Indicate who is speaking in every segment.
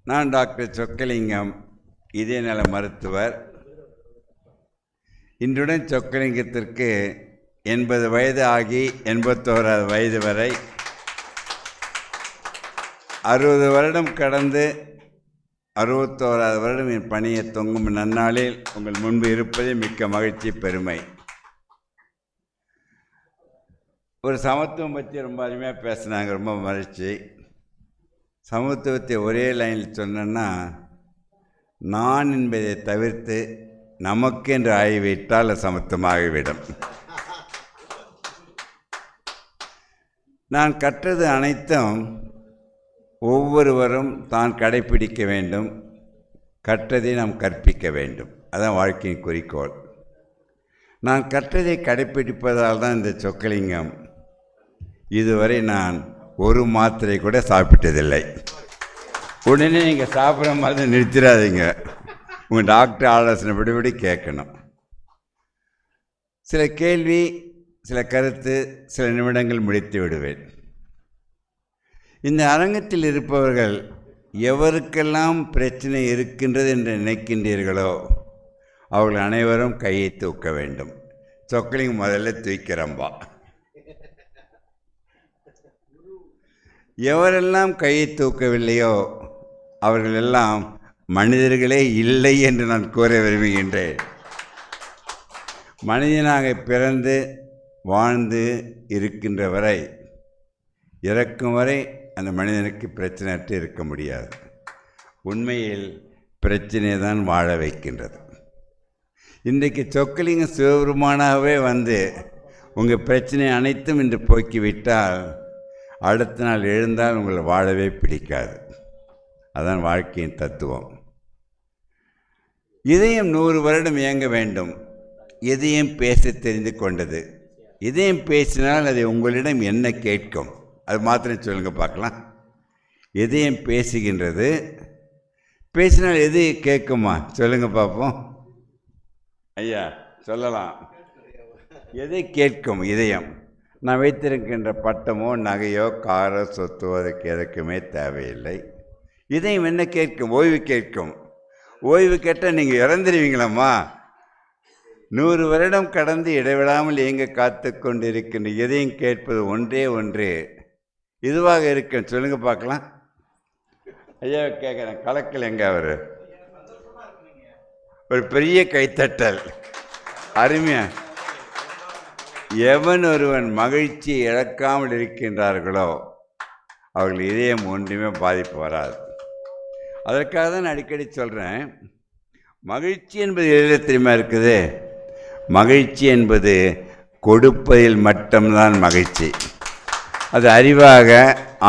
Speaker 1: நான் டாக்டர் சொக்கலிங்கம், இதயநல மருத்துவர். இன்றுடன் சொக்கலிங்கத்திற்கு 80 வயது ஆகி 81வது வயது வரை 60 வருடம் கடந்து 61வது வருடம் என் பணியை தொங்கும் நன்னாளில் உங்கள் முன்பு இருப்பதே மிக்க மகிழ்ச்சி, பெருமை. ஒரு சமத்துவம் பற்றி ரொம்ப அருமையாக பேசினாங்க, ரொம்ப மகிழ்ச்சி. சமத்துவத்தை ஒரே லைனில் சொன்னேன்னா, நான் என்பதை தவிர்த்து நமக்கு என்று ஆகிவிட்டால் சமத்துவமாகிவிடும். நான் கற்றது அனைத்தும் ஒவ்வொருவரும் தான் கடைப்பிடிக்க வேண்டும், கற்றதை நாம் கற்பிக்க வேண்டும். அதுதான் வாழ்க்கையின் குறிக்கோள். நான் கற்றதை கடைப்பிடிப்பதால் தான் இந்த சொக்கலிங்கம் இதுவரை நான் ஒரு மாத்திரை கூட சாப்பிட்டதில்லை. உடனே நீங்கள் சாப்பிட்ற மாதிரி நிறுத்திடாதீங்க, உங்கள் டாக்டர் ஆலோசனைப்படி கேட்கணும். சில கேள்வி, சில கருத்து, சில நிமிடங்கள் முடித்து விடுவேன். இந்த அரங்கத்தில் இருப்பவர்கள் எவருக்கெல்லாம் பிரச்சனை இருக்கின்றது என்று நினைக்கின்றீர்களோ அவர்கள் அனைவரும் கையை தூக்க வேண்டும். சொக்கலிங்கம் முதல்ல தூக்கிறம்பா. எவரெல்லாம் கையை தூக்கவில்லையோ அவர்கள் எல்லாம் மனிதர்களே இல்லை என்று நான் கூற விரும்புகின்றேன். மனிதனாக பிறந்து வாழ்ந்து இருக்கின்ற வரை, இறக்கும் வரை அந்த மனிதனுக்கு பிரச்சனையற்று இருக்க முடியாது. உண்மையில் பிரச்சனை தான் வாழ வைக்கின்றது. இன்றைக்கு சொக்கலிங்க சிவபெருமானாகவே வந்து உங்கள் பிரச்சனை அனைத்தும் இன்று போக்கிவிட்டால் அடுத்த நாள் எழுந்தால் உங்களை வாழவே பிடிக்காது. அதான் வாழ்க்கையின் தத்துவம். இதயம் 100 வருடம் இயங்க வேண்டும். இதயம் பேச தெரிந்து கொண்டது. இதயம் பேசினால் அது உங்களிடம் என்ன கேட்கும், அது மாத்திரம் சொல்லுங்கள் பார்க்கலாம். இதயம் பேசுகின்றது, பேசினால் எது கேட்குமா சொல்லுங்கள் பார்ப்போம். ஐயா சொல்லலாம். எதை கேட்கும் இதயம்? நான் வைத்திருக்கின்ற பட்டமோ நகையோ காரோ சொத்தோ அதுக்கு எதுக்குமே தேவையில்லை. இதயம் என்ன கேட்கும்? ஓய்வு கேட்கும். ஓய்வு கேட்டால் நீங்கள் இறந்துடுவீங்களம்மா. 100 வருடம் கடந்து இடைவிடாமல் இயங்க காத்து கொண்டு இருக்கின்ற இதயம் கேட்பது ஒன்றே ஒன்று இதுவாக இருக்க சொல்லுங்க பார்க்கலாம். ஐயா கேட்குறேன், கலக்கல் எங்கே அவர்? ஒரு பெரிய கைத்தட்டல். அருமையா. எவன் ஒருவன் மகிழ்ச்சியை இழக்காமல் இருக்கின்றார்களோ அவர்கள் இதயம் ஒன்றுமே பாதிப்பு வராது. அதற்காக தான் அடிக்கடி சொல்கிறேன், மகிழ்ச்சி என்பது எதில் தெரியுமா இருக்குது? மகிழ்ச்சி என்பது கொடுப்பதில் மட்டும்தான் மகிழ்ச்சி. அது அறிவாக,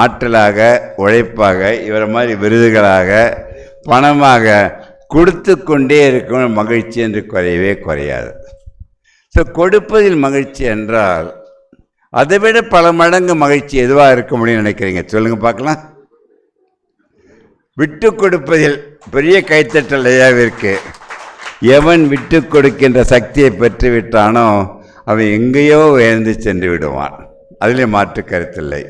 Speaker 1: ஆற்றலாக, உழைப்பாக, இவரை மாதிரி விருதுகளாக, பணமாக கொடுத்து கொண்டே இருக்கும் மகிழ்ச்சி என்று குறையவே குறையாது. ஸோ கொடுப்பதில் மகிழ்ச்சி என்றால் அதை விட பல மடங்கு மகிழ்ச்சி எதுவாக இருக்க முடியும்னு நினைக்கிறீங்க சொல்லுங்கள் பார்க்கலாம். விட்டு கொடுப்பதில் பெரிய கைத்தட்டல் ஐயாவிற்கு. எவன் விட்டு கொடுக்கின்ற சக்தியை பெற்று விட்டானோ அவன் எங்கேயோ உயர்ந்து சென்று விடுவான். அதிலே மாற்று கருத்தில்லை.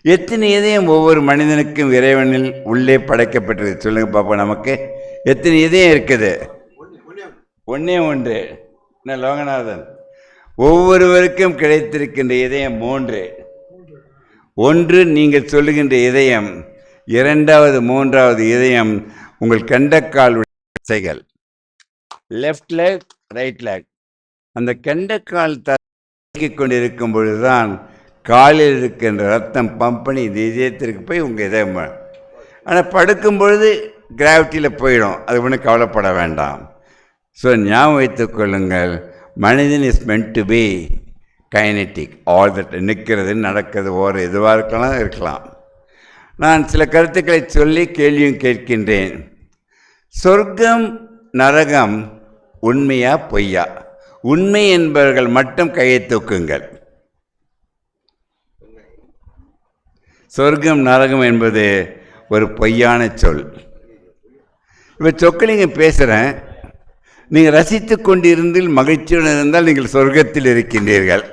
Speaker 1: எத்தனை இதயம் ஒவ்வொரு மனிதனுக்கும் இறைவனில் உள்ளே படைக்கப்பட்டது சொல்லுங்கள் பார்ப்போம். நமக்கு எத்தனை இதயம் இருக்குது? ஒன்றே ஒன்று. என்ன லோகநாதன்? ஒவ்வொருவருக்கும் கிடைத்திருக்கின்ற இதயம் 3. ஒன்று நீங்கள் சொல்லுகின்ற இதயம், 2வது 3வது இதயம் உங்கள் கண்டக்கால் தசைகள், லெஃப்ட் லெக், ரைட் லெக். அந்த கண்டக்கால் தசைக்கிக் கொண்டிருக்கும் பொழுதுதான் காலில் இருக்கின்ற ரத்தம் பம்ப் பண்ணி இந்த இதயத்திற்கு போய் உங்கள் இதயம். ஆனால் படுக்கும் பொழுது கிராவிட்டியில் போயிடும், அது ஒன்றும் கவலைப்பட வேண்டாம். ஸோ ஞாபகம் வைத்துக் கொள்ளுங்கள், மனிதன் is meant to be kinetic. All that, நிற்கிறது, நடக்கிறது, ஓர் எதுவாக இருக்கலாம். நான் சில கருத்துக்களை சொல்லி கேள்வியும் கேட்கின்றேன். சொர்க்கம் நரகம் உண்மையா பொய்யா? உண்மை என்பவர்கள் மட்டும் கையை தூக்குங்கள். சொர்க்கம் நரகம் என்பது ஒரு பொய்யான சொல். இப்போ சொக்கலிங்கம் பேசுகிறேன், நீங்கள் ரசித்து கொண்டிருந்து மகிழ்ச்சியுடன் இருந்தால் நீங்கள் சொர்க்கத்தில் இருக்கின்றீர்கள்.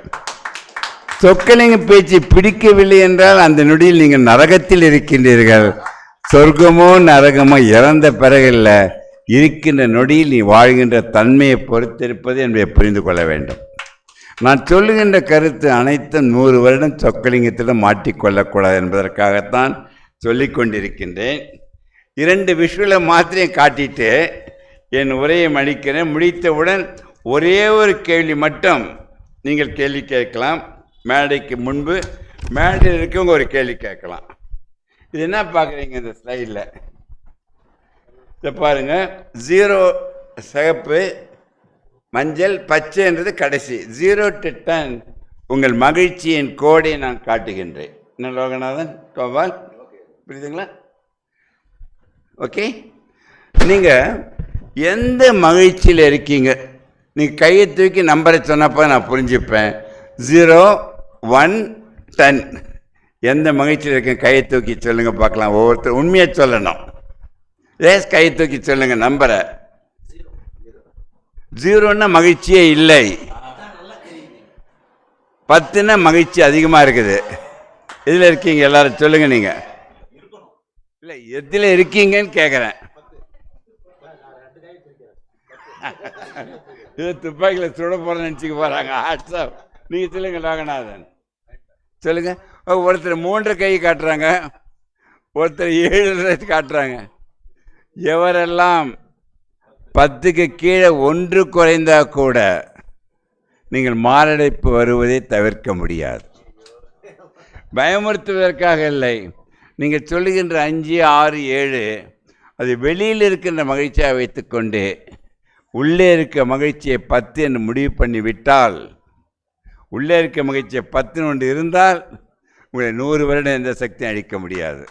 Speaker 1: சொக்கலிங்க பேச்சு பிடிக்கவில்லை என்றால் அந்த நொடியில் நீங்கள் நரகத்தில் இருக்கின்றீர்கள். சொர்க்கமோ நரகமோ இறந்த பிறகு இல்லை, இருக்கின்ற நொடியில் நீ வாழ்கின்ற தன்மையை பொறுத்திருப்பது என்பதை புரிந்து கொள்ள வேண்டும். நான் சொல்லுகின்ற கருத்து அனைத்தும் 100 வருடம் சொக்கலிங்கத்திடம் மாட்டிக்கொள்ளக்கூடாது என்பதற்காகத்தான் சொல்லிக் கொண்டிருக்கின்றேன். 2 விஷுவலை மாத்திரையும் காட்டிட்டு என் உரையை மடிக்கிறேன். முடித்தவுடன் ஒரே ஒரு கேள்வி மட்டும் நீங்கள் கேள்வி கேட்கலாம். மேடைக்கு முன்பு மேடையில் இருக்கவங்க ஒரு கேள்வி கேட்கலாம். இது என்ன பார்க்குறீங்க இந்த ஸ்லைடில்? இதை பாருங்கள். 0 சிகப்பு, மஞ்சள், பச்சைன்றது கடைசி. 0 to 10 உங்கள் மகிழ்ச்சியின் கோடை நான் காட்டுகின்றேன். என்ன லோகநாதன், கோபால், புரியுதுங்களா? ஓகே. நீங்கள் எந்த மகிழ்ச்சியில் இருக்கீங்க? நீங்கள் கையை தூக்கி நம்பரை சொன்னப்போ நான் புரிஞ்சுப்பேன். 0, 1, 10 எந்த மகிழ்ச்சியில் இருக்கீங்க? கையை தூக்கி சொல்லுங்கள் பார்க்கலாம். ஒவ்வொருத்தர் உண்மையை சொல்லணும். ரேஸ் கையை தூக்கி சொல்லுங்கள் நம்பரை. 0ன்னா மகிழ்ச்சியே இல்லை, 10ன்னா மகிழ்ச்சி அதிகமாக இருக்குது. இதில் இருக்கீங்க எல்லாரும் சொல்லுங்கள். நீங்கள் இல்லை எதில் இருக்கீங்கன்னு கேட்குறேன். இது துப்பாக்கியில் சுட போகிறேன்னு நினச்சிக்க போகிறாங்க. வாட்ஸ்அப் நீங்கள் சொல்லுங்கள் லோகநாதன், சொல்லுங்கள். ஒருத்தர் 3 கை காட்டுறாங்க, ஒருத்தர் 7 காட்டுறாங்க. எவரெல்லாம் 10க்கு கீழே 1 குறைந்தா கூட நீங்கள் மாரடைப்பு வருவதை தவிர்க்க முடியாது. பயமுறுத்துவதற்காக இல்லை. நீங்கள் சொல்லுகின்ற 5, 6, 7 அது வெளியில் இருக்கின்ற மகிழ்ச்சியாக வைத்துக்கொண்டு உள்ளே இருக்க மகிழ்ச்சியை 10 என்று முடிவு பண்ணி விட்டால், உள்ளே இருக்க மகிழ்ச்சியை 10 ஒன்று இருந்தால் உங்களை 100 வருடம் எந்த சக்தியும் அழிக்க முடியாது.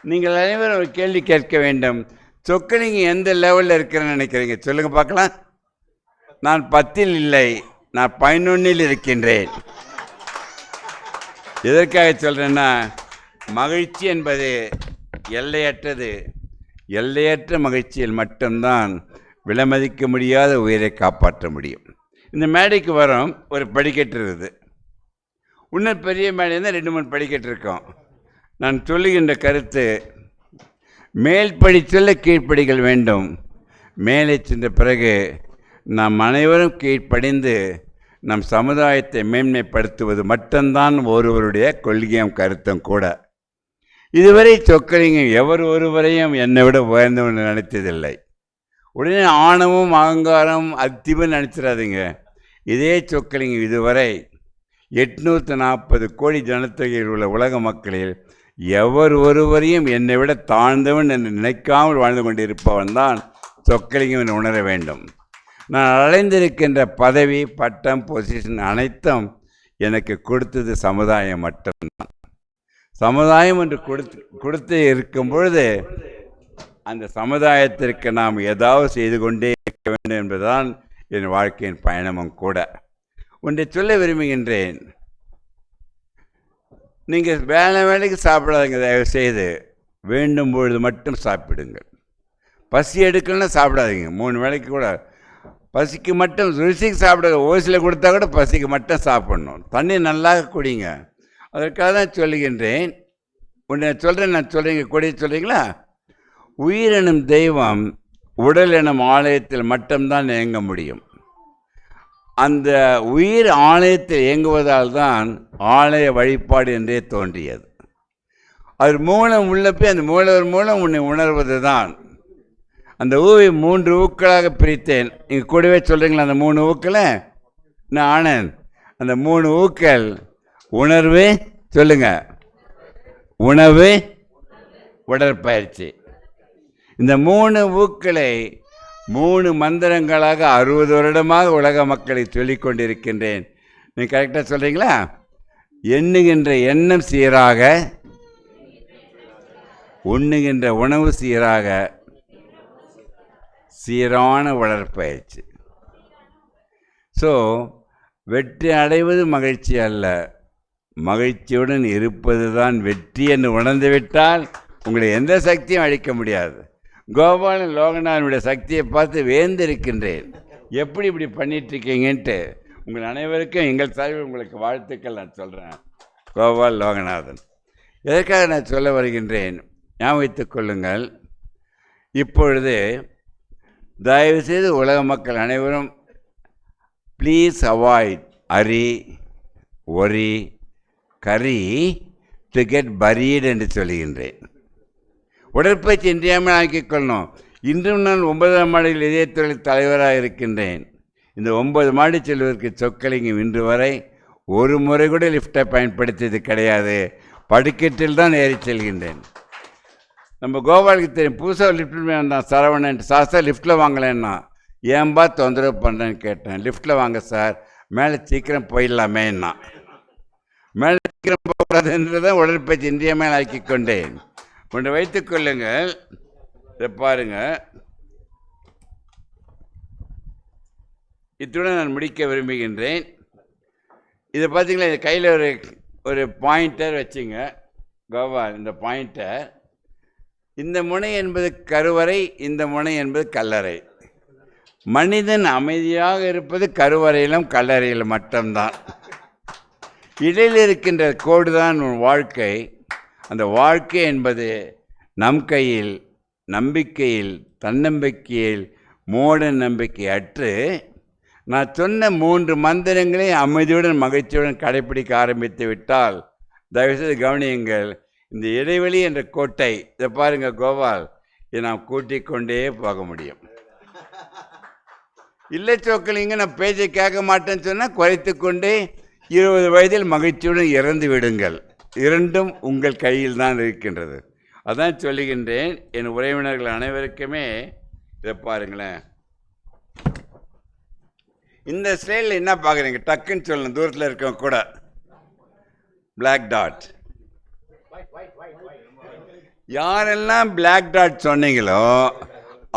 Speaker 1: நீங்கள் அனைவரும் ஒரு கேள்வி கேட்க வேண்டும். சொக்கலிங்கம் எந்த லெவலில் இருக்கிறேன்னு நினைக்கிறீங்க? சொல்லுங்கள் பார்க்கலாம். நான் 10ல் இல்லை, நான் 11ல் இருக்கின்றேன். எதற்காக சொல்கிறேன்னா, மகிழ்ச்சி என்பது எல்லையற்றது. எல்லையற்ற மகிழ்ச்சியில் மட்டும்தான் விலைமதிக்க முடியாத உயிரை காப்பாற்ற முடியும். இந்த மேடைக்கு வரோம், ஒரு படிக்கட்டு இருக்குது. இன்னும் பெரிய மேடை இருந்தால் 2-3 படிக்கட்டு இருக்கோம். நான் சொல்லுகின்ற கருத்து, மேல் படி சொல்ல கீழ்ப்படிகள் வேண்டும். மேலே சென்ற பிறகு நாம் அனைவரும் கீழ்ப்படிந்து நம் சமுதாயத்தை மேன்மைப்படுத்துவது மட்டும்தான் ஒருவருடைய கொள்கையும் கருத்தும் கூட. இதுவரை சொக்கலிங்கம் எவர் ஒருவரையும் என்னை விட உயர்ந்தவன் நினைத்ததில்லை. உடனே ஆணவம், அகங்காரம், அத்திவன் நினச்சிடாதீங்க. இதே சொக்கலிங்கம் இதுவரை 840 கோடி ஜனத்தொகையில் உள்ள உலக மக்களில் எவர் ஒருவரையும் என்னை விட தாழ்ந்தவன் என்று நினைக்காமல் வாழ்ந்து கொண்டிருப்பவன் தான் சொக்கலிங்கம் என்று உணர வேண்டும். நான் அடைந்திருக்கின்ற பதவி, பட்டம், பொசிஷன் அனைத்தும் எனக்கு கொடுத்தது சமுதாயம் மட்டும்தான். சமுதாயம் என்று கொடுத்து இருக்கும் பொழுது அந்த சமுதாயத்திற்கு நாம் ஏதாவது செய்து கொண்டே இருக்க வேண்டும் என்பதுதான் என் வாழ்க்கையின் பயணமும் கூட. ஒன்றை சொல்ல விரும்புகின்றேன். நீங்கள் வேலைக்கு சாப்பிடாதீங்க, தயவு செய்து. வேண்டும் பொழுது மட்டும் சாப்பிடுங்கள். பசி எடுக்கலன்னா சாப்பிடாதீங்க. 3 வேளைக்கு கூட பசிக்கு மட்டும், ருசிக்கு சாப்பிட ஓசியில் கொடுத்தா கூட பசிக்கு மட்டும் சாப்பிடணும். தண்ணி நல்லா குடிங்க. அதற்காக தான் சொல்லுகின்றேன். ஒன்று சொல்கிறேன், நான் சொல்கிறீங்க, கொடி சொல்கிறீங்களா? உயிரெனும் தெய்வம் உடல் எனும் ஆலயத்தில் மட்டும்தான் இயங்க முடியும். அந்த உயிர் ஆலயத்தில் இயங்குவதால் தான் ஆலய வழிபாடு என்றே தோன்றியது. அது மூலம் உள்ள போய் அந்த மூலம் உன்னை உணர்வது தான். அந்த ஊவை 3 ஊக்களாக பிரித்தேன். நீங்கள் கூடவே சொல்கிறீங்களா அந்த 3 ஊக்களை? நான் ஆனந்த். அந்த 3 ஊக்கள் உணர்வு, சொல்லுங்க, உணவு, உடற்பயிற்சி. இந்த 3 ஊக்களை 3 மந்திரங்களாக 60 வருடமாக உலக மக்களை சொல்லிக் கொண்டிருக்கின்றேன். நீங்கள் கரெக்டாக சொல்கிறீங்களா? எண்ணுகின்ற எண்ணம் சீராக, உண்ணுகின்ற உணவு சீராக, சீரான உடற்பயிற்சி. ஸோ வெற்றி அடைவது மகிழ்ச்சி அல்ல, மகிழ்ச்சியுடன் இருப்பது தான் வெற்றி என்று உணர்ந்துவிட்டால் உங்களை எந்த சக்தியும் அழிக்க முடியாது. கோபாலன் லோகநாதனுடைய சக்தியை பார்த்து வேந்திருக்கின்றேன். எப்படி இப்படி பண்ணிகிட்ருக்கீங்கன்ட்டு உங்கள் அனைவருக்கும் எங்கள் சார்பில் உங்களுக்கு வாழ்த்துக்கள் நான் சொல்கிறேன். கோபால் லோகநாதன். எதற்காக நான் சொல்ல வருகின்றேன்? ஞாபகம் வைத்துக் கொள்ளுங்கள். இப்பொழுது தயவுசெய்து உலக மக்கள் அனைவரும் please avoid hurry worry curry to get buried என்று சொல்கின்றேன். உடற்பயிற்சி இன்றியாமல் ஆக்கிக்கொள்ளணும். இன்றும் நான் 9ஆம் மாடியில் இதயத்துறையில் தலைவராக இருக்கின்றேன். இந்த 9 மாடி செல்வதற்கு சொக்கலிங்கம் இன்று வரை ஒரு முறை கூட லிஃப்டை பயன்படுத்தியது கிடையாது. படிக்கட்டில் தான் ஏறி செல்கின்றேன். நம்ம கோபாலுக்கு தெரியும், புதுசாக லிஃப்ட் வேண்டாம் சரவணன் சார் லிஃப்ட்டில் வாங்கலேன்னா, ஏன்பா தொந்தரவு பண்ணுறேன்னு கேட்டேன். லிஃப்ட்டில் வாங்க சார், மேலே சீக்கிரம் போயிடலாமேன்னா. மேலே சீக்கிரம் போகக்கூடாதுன்றதான் உடற்பயிற்சி இன்றியமையால் ஆக்கி கொண்டேன். ஒன்று வைத்துக் கொள்ளுங்கள். இதை பாருங்கள், இத்துடன் நான் முடிக்க விரும்புகின்றேன். இதை பார்த்தீங்களா, இது கையில் ஒரு பாயிண்டர் வச்சுங்க கோபால். இந்த பாயிண்டர், இந்த முனை என்பது கருவறை, இந்த முனை என்பது கல்லறை. மனிதன் அமைதியாக இருப்பது கருவறையிலும் கல்லறையிலும் மட்டும்தான். இடையில் இருக்கின்ற கோடு தான் வாழ்க்கை. அந்த வாழ்க்கை என்பது நம் கையில், நம்பிக்கையில், தன்னம்பிக்கையில், மூட நம்பிக்கை அற்று நான் சொன்ன 3 மந்திரங்களை அமைதியுடன் மகிழ்ச்சியுடன் கடைப்பிடிக்க ஆரம்பித்து விட்டால், தயவுசெய்து கவனியுங்கள், இந்த இடைவெளி என்ற கோட்டை, இதை பாருங்கள் கோபால், இதை நாம் கூட்டிக் கொண்டே போக முடியும். இல்லை சொக்கலிங்க நான் பேச்சை கேட்க மாட்டேன்னு சொன்னால் குறைத்து கொண்டே 20 வயதில் மகிழ்ச்சியுடன் இறந்து விடுங்கள். இரண்டும் உங்கள் கையில் தான் இருக்கின்றது. அதான் சொல்லுகின்றேன் என் உறவினர்கள் அனைவருக்குமே. இதை பாருங்களேன், இந்த ஸ்டைலில் என்ன பார்க்குறீங்க, டக்குன்னு சொல்லணும், தூரத்தில் இருக்கவங்க கூட. பிளாக் டாட், யாரெல்லாம் பிளாக் டாட் சொன்னீங்களோ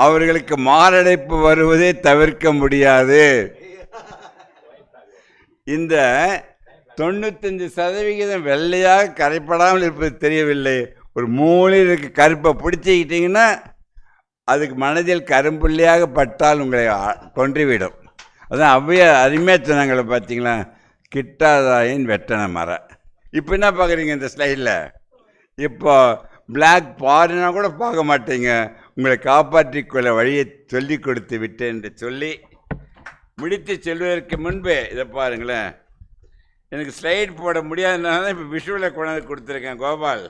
Speaker 1: அவர்களுக்கு மாரடைப்பு வருவதே தவிர்க்க முடியாது. இந்த 95% வெள்ளையாக கரைப்படாமல் இருப்பது தெரியவில்லை. ஒரு மூலையில் இருக்க கருப்பை பிடிச்சிக்கிட்டிங்கன்னா அதுக்கு மனதில் கரும்புள்ளியாக பட்டால் உங்களை கொன்றுவிடும். அதான் அருமையாக சொன்னாங்களே பார்த்தீங்களா, கிட்டாதாயின் வெட்டன மரம். இப்போ என்ன பார்க்குறீங்க இந்த ஸ்லைடில், இப்போ பிளாக் பாருன்னா கூட பார்க்க மாட்டீங்க. உங்களை காப்பாற்றிக்கொள்ள வழியை சொல்லி கொடுத்து விட்டேன் என்று சொல்லி முடித்து செல்வதற்கு முன்பே இதை பாருங்களேன். எனக்கு ஸ்லைட் போட முடியாதனால தான் இப்போ விஷுவலை கொண்டாந்து கொடுத்துருக்கேன். கோபால்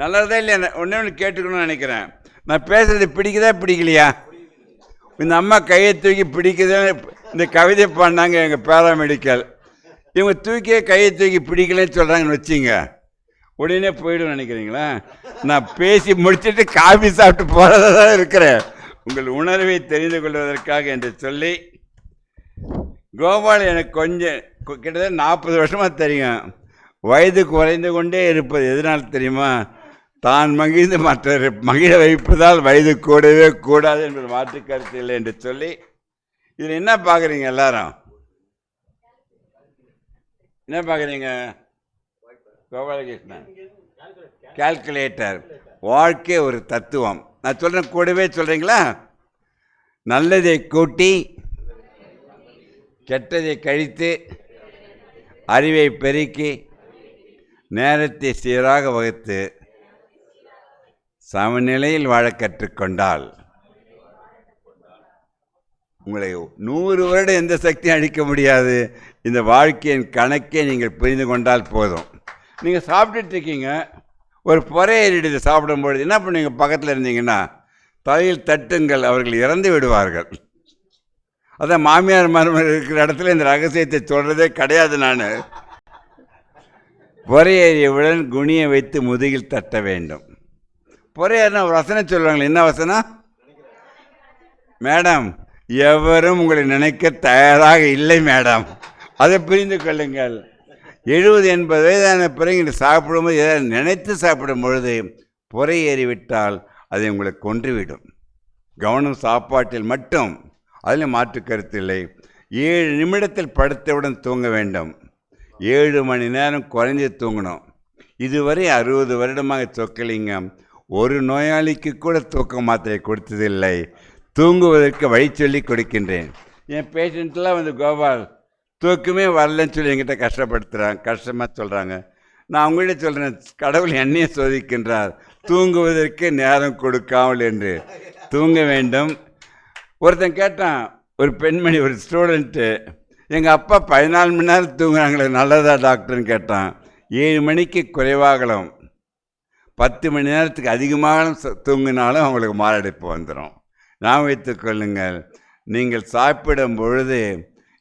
Speaker 1: நல்லதா இல்லையா? ஒன்று கேட்டுக்கணும்னு நினைக்கிறேன். நான் பேசுறது பிடிக்குதா பிடிக்கலையா? இந்த அம்மா கையை தூக்கி பிடிக்குதா? இந்த கவிதை பாடினாங்க எங்கள் பேராமெடிக்கல். இவங்க தூக்கியே கையை தூக்கி பிடிக்கலன்னு சொல்கிறாங்கன்னு வச்சிங்க, உடனே போய்டும் நினைக்கிறீங்களா? நான் பேசி முடிச்சுட்டு காஃபி சாப்பிட்டு போகிறதா தான் இருக்கிறேன், உங்கள் உணர்வை தெரிந்து கொள்வதற்காக என்று சொல்லி. கோபால் எனக்கு கொஞ்சம் கிட்டத்தட்ட 40 வருஷமாக தெரியும். வயது குறைந்து கொண்டே இருப்பது எதனால் தெரியுமா? தான் மகிழ்ந்து மற்ற மகிழ வைப்பதால் வயது கூடவே கூடாது என்பது மாற்று கருத்து இல்லை என்று சொல்லி. இதில் என்ன பார்க்குறீங்க எல்லாரும், என்ன பார்க்குறீங்க? கோபாலகிருஷ்ணன் கால்குலேட்டர். வாழ்க்கை ஒரு தத்துவம். நான் சொல்கிறேன், கூடவே சொல்கிறீங்களா? நல்லதை கூட்டி கெட்டதை கழித்து அறிவை பெருக்கி நேரத்தை சீராக வகுத்து சமநிலையில் வாழ கற்றுக்கொண்டால் உங்களை 100 வருடம் எந்த சக்தியும் அழிக்க முடியாது. இந்த வாழ்க்கையின் கணக்கே நீங்கள் புரிந்து கொண்டால் போதும். நீங்கள் சாப்பிட்டுட்டு இருக்கீங்க, ஒரு புறை ஏறிடுது. சாப்பிடும்பொழுது என்ன பண்ணுவீங்க? பக்கத்தில் இருந்தீங்கன்னா தலையில் தட்டுங்கள், அவர்கள் இறந்து விடுவார்கள். அதான் மாமியார் மருமகள் இருக்கிற இடத்துல இந்த ரகசியத்தை சொல்கிறதே கிடையாது. நான் பொறையேறியவுடன் குனியை வைத்து முதுகில் தட்ட வேண்டும். பொறையேறினா ஒரு வசனம் சொல்லுவாங்களே, என்ன வசனம் மேடம்? எவரும் உங்களை நினைக்க தயாராக இல்லை மேடம். அதை புரிந்து கொள்ளுங்கள். 70-80 வயதான பிறகு இன்று சாப்பிடும்போது எதாவது நினைத்து சாப்பிடும் பொழுது பொறையேறிவிட்டால் அதை உங்களை கொன்றுவிடும். கவனம் சாப்பாட்டில் மட்டும், அதில் மாற்று கருத்து இல்லை. 7 நிமிடத்தில் படுத்தவுடன் தூங்க வேண்டும். 7 மணி நேரம் குறைஞ்சி தூங்கணும். இதுவரை 60 வருடமாக சொக்கலிங்கம் ஒரு நோயாளிக்கு கூட தூக்க மாத்திரை கொடுத்ததில்லை. தூங்குவதற்கு வழி சொல்லி கொடுக்கின்றேன். என் பேஷண்ட்லாம் வந்து கோபால் தூக்கமே வரலன்னு சொல்லி என்கிட்ட கஷ்டமாக சொல்கிறாங்க. நான் அவங்கள்ட்ட சொல்கிறேன், கடவுள் என்னையே சோதிக்கின்றார். தூங்குவதற்கு நேரம் கொடுக்காமல் என்று தூங்க வேண்டும். ஒருத்தன் கேட்டான், ஒரு பெண்மணி, ஒரு ஸ்டூடெண்ட்டு, எங்கள் அப்பா 14 மணி நேரம் தூங்குறாங்களே, நல்லதா டாக்டர்னு கேட்டான். 7 மணிக்கு குறைவாகலாம், 10 மணி நேரத்துக்கு அதிகமாக தூங்கினாலும் அவங்களுக்கு மாரடைப்பு வந்துடும். நான் வைத்துக் கொள்ளுங்கள், நீங்கள் சாப்பிடும் பொழுது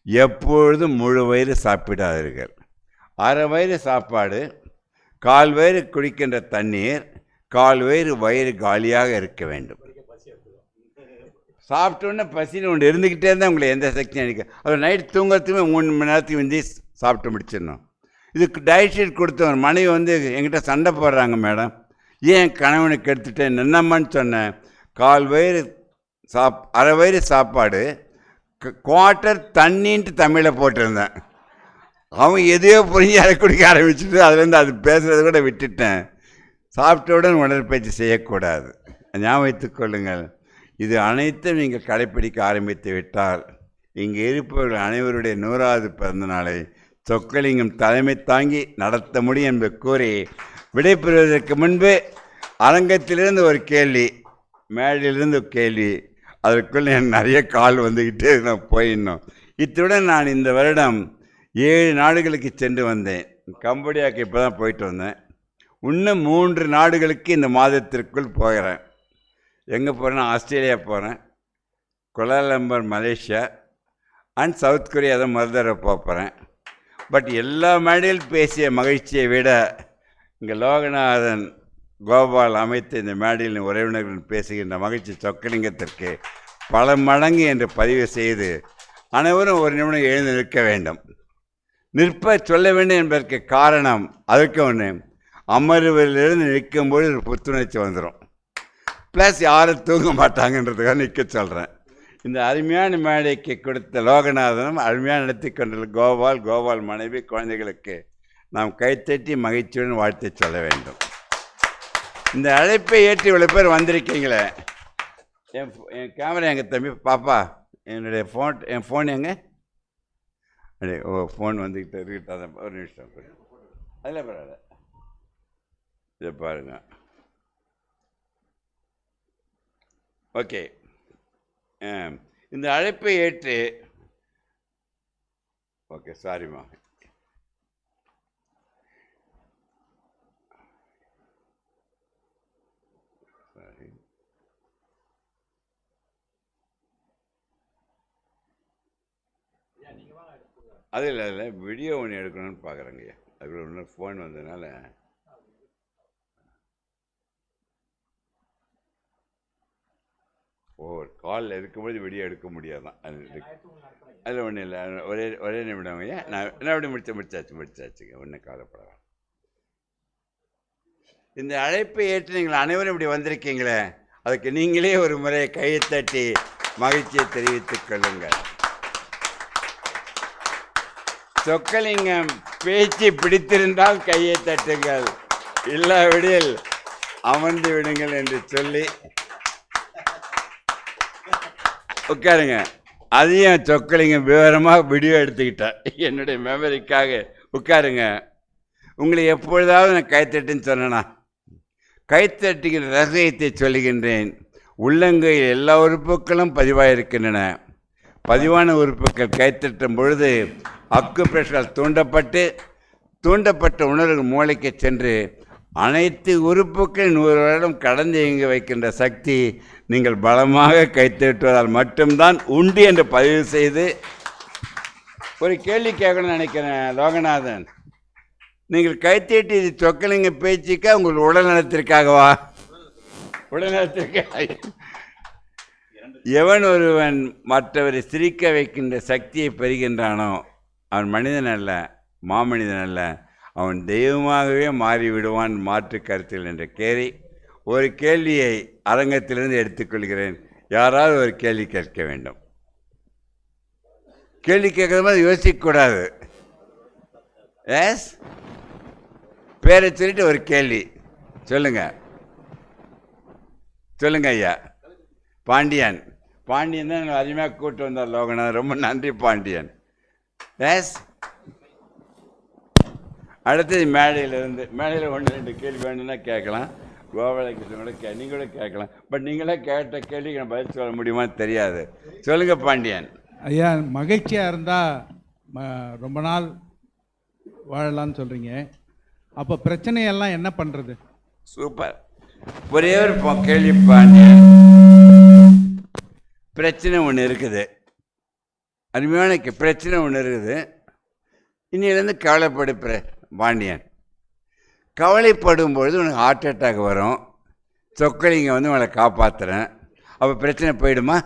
Speaker 1: எப்பொழுதும் முழு வயிறு சாப்பிடாதீர்கள். அரை வயிறு சாப்பாடு, 1/4 வயிறு குடிக்கின்ற தண்ணீர், 1/4 வயிறு காலியாக இருக்க வேண்டும். சாப்பிட்டோன்னே பசின்னு ஒன்று இருந்துக்கிட்டே இருந்தால் உங்களை எந்த சக்தியும் அடிக்க. அது நைட் தூங்குறதுக்குமே 3 மணி நேரத்துக்கு வந்து சாப்பிட்டு முடிச்சிடணும். இதுக்கு டயட் ஷீட் கொடுத்தவன் மனைவி வந்து என்கிட்ட சண்டை போடுறாங்க, மேடம் ஏன் கணவனுக்கு எடுத்துட்டேன், என்னம்மான்னு சொன்னேன். 1/4 வயிறு அரை வயிறு சாப்பாடு, 1/4 தண்ணின்ட்டு தமிழில் போட்டிருந்தேன். அவன் எதையோ புரிஞ்சு அதை குடிக்க ஆரம்பிச்சுட்டு அதுலேருந்து அது பேசுகிறத கூட விட்டுட்டேன். சாப்பிட்டவுடன் உடற்பயிற்சி செய்யக்கூடாது. ஞாபகம் வைத்துக் கொள்ளுங்கள். இது அனைத்தும் நீங்கள் கடைப்பிடிக்க ஆரம்பித்து விட்டால் இங்கே இருப்பவர்கள் அனைவருடைய 100வது பிறந்த நாளை சொக்கலிங்கம் தலைமை தாங்கி நடத்த முடியும் என்று கூறி விடைபெறுவதற்கு முன்பு அரங்கத்திலிருந்து ஒரு கேள்வி, மேடையிலிருந்து கேள்வி, அதற்குள்ளே நிறைய கால் வந்துக்கிட்டே நான் போயிடணும். இத்துடன் நான் இந்த வருடம் 7 நாடுகளுக்கு சென்று வந்தேன். கம்போடியாவுக்கு இப்போ தான் போயிட்டு வந்தேன். இன்னும் 3 நாடுகளுக்கு இந்த மாதத்திற்குள் போகிறேன். எங்கே போகிறேன்னா, ஆஸ்திரேலியா போகிறேன், Kuala Lumpur Malaysia and south Korea தான் மறுதடவை போகிறேன். பட் எல்லா மேடையில் பேசிய மகிழ்ச்சியை விட இங்கே லோகநாதன் கோபால் அமைத்த இந்த மேடையில் உறவினர்கள் பேசுகின்ற மகிழ்ச்சி சொக்கலிங்கத்திற்கு பல மடங்கு என்று பதிவு செய்து அனைவரும் ஒரு நிமிடம் எழுந்து நிற்க வேண்டும். நிற்ப சொல்ல வேண்டும் என்பதற்கு காரணம் அதற்கு ஒன்று, அமர்விலிருந்து நிற்கும்போது ஒரு புத்துணர்ச்சி வந்துடும். ப்ளஸ் யாரும் தூங்க மாட்டாங்கன்றதுக்காக நிற்க சொல்கிறேன். இந்த அருமையான மேடைக்கு கொடுத்த லோகநாதனும் அருமையாக நடத்தி கொண்டுள்ள கோபால் மனைவி, குழந்தைகளுக்கு நாம் கைத்தட்டி மகிழ்ச்சியுடன் வாழ்த்து சொல்ல வேண்டும். இந்த அழைப்பை ஏற்றி இவ்வளோ பேர் வந்திருக்கீங்களே. என் கேமரா எங்கள் தம்பி பாப்பா, என்னுடைய என் ஃபோன் எங்கே ஃபோன் வந்துக்கிட்டு இருக்கட்டும், ஒரு நிமிஷம் அதில் பரவாயில்ல. இதை பாருங்க. ஓகே, இந்த அழைப்பை ஏற்று, ஓகே சாரிம்மா, சாரி, அது இல்லை வீடியோ ஒன்று எடுக்கணும்னு பார்க்குறேங்க. அதுக்குள்ள ஒன்று ஃபோன் வந்ததுனால காலில் இருக்கும்போது வீடியோ எடுக்க முடியாதான். அதில் ஒன்றும் இல்லை, ஒரே நிமிடம் ஐயா. நான் எப்படி முடிச்சாச்சுங்க, ஒன்றும் கவலைப்படலாம். இந்த அழைப்பை ஏற்று நீங்கள் அனைவரும் இப்படி வந்திருக்கீங்களே, அதுக்கு நீங்களே ஒரு முறை கையை தட்டி மகிழ்ச்சியை தெரிவித்துக் கொள்ளுங்கள். சொக்கலிங்கம் பேச்சு பிடித்திருந்தால் கையை தட்டுங்கள், இல்லாவிடில் அமர்ந்து விடுங்கள் என்று சொல்லி உட்காருங்க. அதையும் சொக்கலிங்கம் விவரமாக வீடியோ எடுத்துக்கிட்டேன் என்னுடைய மெமரிக்காக. உட்காருங்க. உங்களை எப்பொழுதாவது நான் கைத்தட்டுன்னு சொன்னேன்னா, கைத்தட்டுகிற ரகசியத்தை சொல்லுகின்றேன். உள்ளங்கையில் எல்லா உறுப்புகளும் பதிவாயிருக்கின்றன. பதிவான உறுப்புகள் கைத்தட்டும் பொழுது அக்குப்ரெஷரால் தூண்டப்பட்ட உணர்வு மூளைக்கு சென்று அனைத்து உறுப்புகள் 100 வருடம் கடந்து இயங்க வைக்கின்ற சக்தி நீங்கள் பலமாக கைத்தட்டுவதால் மட்டும்தான் உண்டு என்று பதிவு செய்து ஒரு கேள்வி கேட்கணும்னு நினைக்கிறேன். லோகநாதன், நீங்கள் கைத்தட்டி இது சொக்கலிங்க பேச்சுக்கா உங்கள் உடல்நலத்திற்காகவா? உடல்நலத்திற்காக. எவன் ஒருவன் மற்றவரை சிரிக்க வைக்கின்ற சக்தியை பெறுகின்றானோ அவன் மனிதன் அல்ல, மாமனிதன் அல்ல, அவன் தெய்வமாகவே மாறிவிடுவான். மாற்று கருத்தில் என்ற கேள்வி ஒரு கேள்வியை அரங்கத்திலிருந்து எடுத்துக்கொள்கிறேன். யாராவது ஒரு கேள்வி கேட்க வேண்டும். கேள்வி கேட்குற மாதிரி யோசிக்கக்கூடாது. எஸ், பேரை சொல்லிட்டு ஒரு கேள்வி சொல்லுங்க. ஐயா. பாண்டியன் தான் அதிகமாக கூப்பிட்டு வந்தார் லோகநாதன், ரொம்ப நன்றி பாண்டியன். எஸ், அடுத்தது மேடையில் 1-2 கேள்வி வேணும்னா கேட்கலாம். கோபாலகிருஷ்ணன் நீங்களே கேட்கலாம். பட் நீங்களே கேட்ட கேள்விக்கு நான் பதில் சொல்ல முடியுமா தெரியாது. சொல்லுங்க பாண்டியன்.
Speaker 2: ஐயா, மகிழ்ச்சியாக இருந்தால் ரொம்ப நாள் வாழலாம்னு சொல்கிறீங்க. அப்போ பிரச்சனையெல்லாம் என்ன பண்ணுறது?
Speaker 1: சூப்பர். ஒரே ஒரு கேள்வி பாண்டியன். பிரச்சனை ஒன்று இருக்குது, அருமையான பிரச்சனை ஒன்று இருக்குது. இன்னிலேருந்து கவலைப்படு பாண்டியன். கவலைப்படும் பொழுது உனக்கு ஹார்ட் அட்டாக் வரும். சொக்கலிங்க வந்து உங்களை காப்பாற்றுறேன். அப்போ பிரச்சனை போயிடுமா?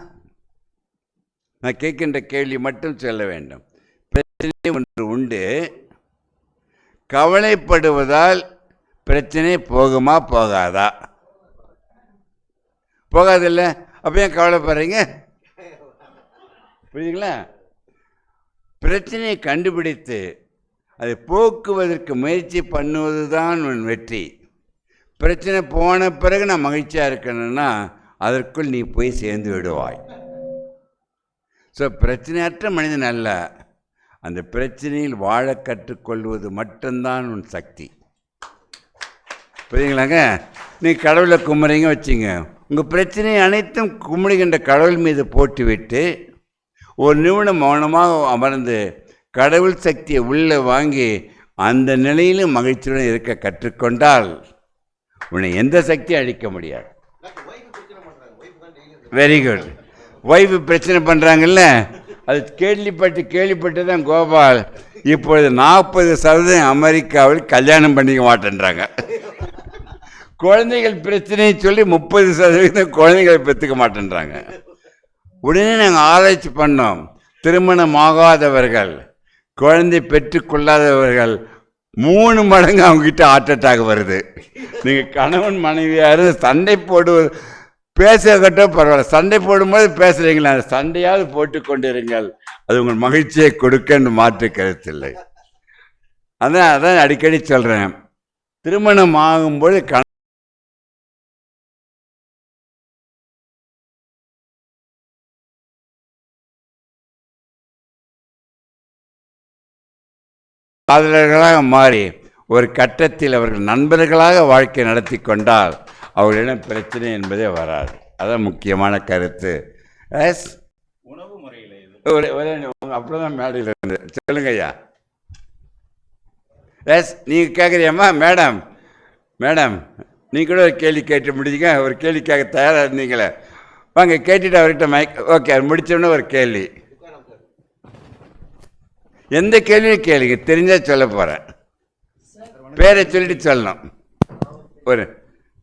Speaker 1: நான் கேட்கின்ற கேள்வி மட்டும் சொல்ல வேண்டும். பிரச்சனை ஒன்று உண்டு. கவலைப்படுவதால் பிரச்சனை போகுமா போகாதா? போகாதில்ல. அப்போ ஏன் கவலைப்படுறீங்க? புரியுதுங்களா? பிரச்சனையை கண்டுபிடித்து அதை போக்குவதற்கு முயற்சி பண்ணுவது தான் உன் வெற்றி. பிரச்சனை போன பிறகு நான் மகிழ்ச்சியாக இருக்கணும்னா அதற்குள் நீ போய் சேர்ந்து விடுவாய். ஸோ பிரச்சனையற்ற மனிதன் அல்ல, அந்த பிரச்சனையில் வாழ கற்றுக்கொள்வது மட்டும்தான் உன் சக்தி. புரியுங்களாங்க? நீ கடவுளை கும்பிட்றீங்க வச்சுங்க, உங்கள் பிரச்சனை அனைத்தும் கும்பிடுகின்ற கடவுள் மீது போட்டுவிட்டு ஒரு நிமிடம் மௌனமாக அமர்ந்து கடவுள் சக்தியை உள்ளே வாங்கி அந்த நிலையிலும் மகிழ்ச்சியுடன் இருக்க கற்றுக்கொண்டால் உன்னை எந்த சக்தியும் அழிக்க முடியாது. Very good. ஒய்ஃபு பிரச்சனை பண்ணுறாங்கல்ல, அது கேள்விப்பட்டு தான் கோபால் இப்பொழுது 40% அமெரிக்காவில் கல்யாணம் பண்ணிக்க மாட்டேன்றாங்க. குழந்தைகள் பிரச்சனையை சொல்லி 30% குழந்தைகளை பெற்றுக்க மாட்டேன்றாங்க. உடனே நாங்கள் ஆராய்ச்சி பண்ணோம். திருமணமாகாதவர்கள், குழந்தை பெற்றுக்கொள்ளாதவர்கள் 3 மடங்கு அவங்ககிட்ட ஹார்ட் அட்டாக் வருது. நீங்கள் கணவன் மனைவியாரு சண்டை போடுவது பேசக்கட்டோ பரவாயில்ல, சண்டை போடும்போது பேசுகிறீங்களா, அந்த சண்டையாவது போட்டு கொண்டிருங்கள், அது உங்கள் மகிழ்ச்சியை கொடுக்கன்னு மாற்று கருத்தில்லை. அதான் அடிக்கடி சொல்கிறேன். திருமணம் ஆகும்போது காதலர்களாக மாறி ஒரு கட்டத்தில் அவர்கள் நண்பர்களாக வாழ்க்கை நடத்தி கொண்டால் அவர்களிடம் பிரச்சனை என்பதே வராது. அதான் முக்கியமான கருத்து. எஸ்,
Speaker 3: உணவு முறையில்
Speaker 1: அப்படிதான் மேடையில் இருந்து சொல்லுங்க ஐயா. எஸ், நீங்கள் கேட்குறியம்மா? மேடம் நீங்கள் கூட ஒரு கேள்வி கேட்டு முடிஞ்சுங்க. ஒரு கேள்வி கேட்க தயாராக இருந்தீங்களே, வாங்க கேட்டுட்டு அவர்கிட்ட மைக். ஓகே, அது முடிச்சோன்னே ஒரு கேள்வி. எந்த கேள்வியும் கேளுங்க, தெரிஞ்சால் சொல்ல போகிறேன். பேரை சொல்லிட்டு சொல்லணும். ஒரு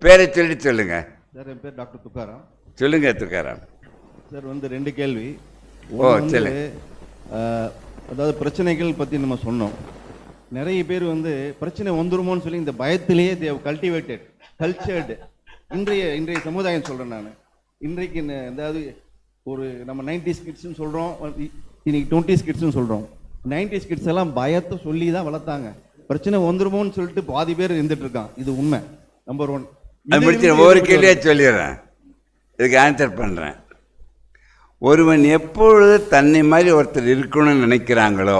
Speaker 1: பேரை சொல்லிட்டு சொல்லுங்க.
Speaker 4: சார், என் பேர் டாக்டர் துக்காராம்.
Speaker 1: சொல்லுங்க துக்காராம்.
Speaker 4: சார், 2 கேள்வி.
Speaker 1: சொல்லுங்க.
Speaker 4: அதாவது பிரச்சனைகள் பற்றி நம்ம சொன்னோம். நிறைய பேர் பிரச்சனை வந்துருமோன்னு சொல்லி இந்த பயத்திலேயே தேவ் கல்ச்சர்டு இன்றைய சமுதாயம் சொல்கிறேன் நான். இன்றைக்கு அதாவது ஒரு நம்ம 90s கிட்ஸ்னு சொல்கிறோம், இன்னைக்கு 20s கிட்ஸ்னு சொல்கிறோம். 90s கிட்ஸ் எல்லாம் பயத்தை சொல்லி தான் வளர்த்தாங்க. பிரச்சனை வந்துருமோன்னு சொல்லிட்டு பாதி பேர் இருந்துட்டு இருக்கான். இது உண்மை. நம்பர் 1.
Speaker 1: ஒவ்வொரு கேள்வியாக சொல்லிடுறேன், இதுக்கு ஆன்சர் பண்ணுறேன். ஒருவன் எப்பொழுது தன்னை மாதிரி ஒருத்தர் இருக்கணும்னு நினைக்கிறாங்களோ,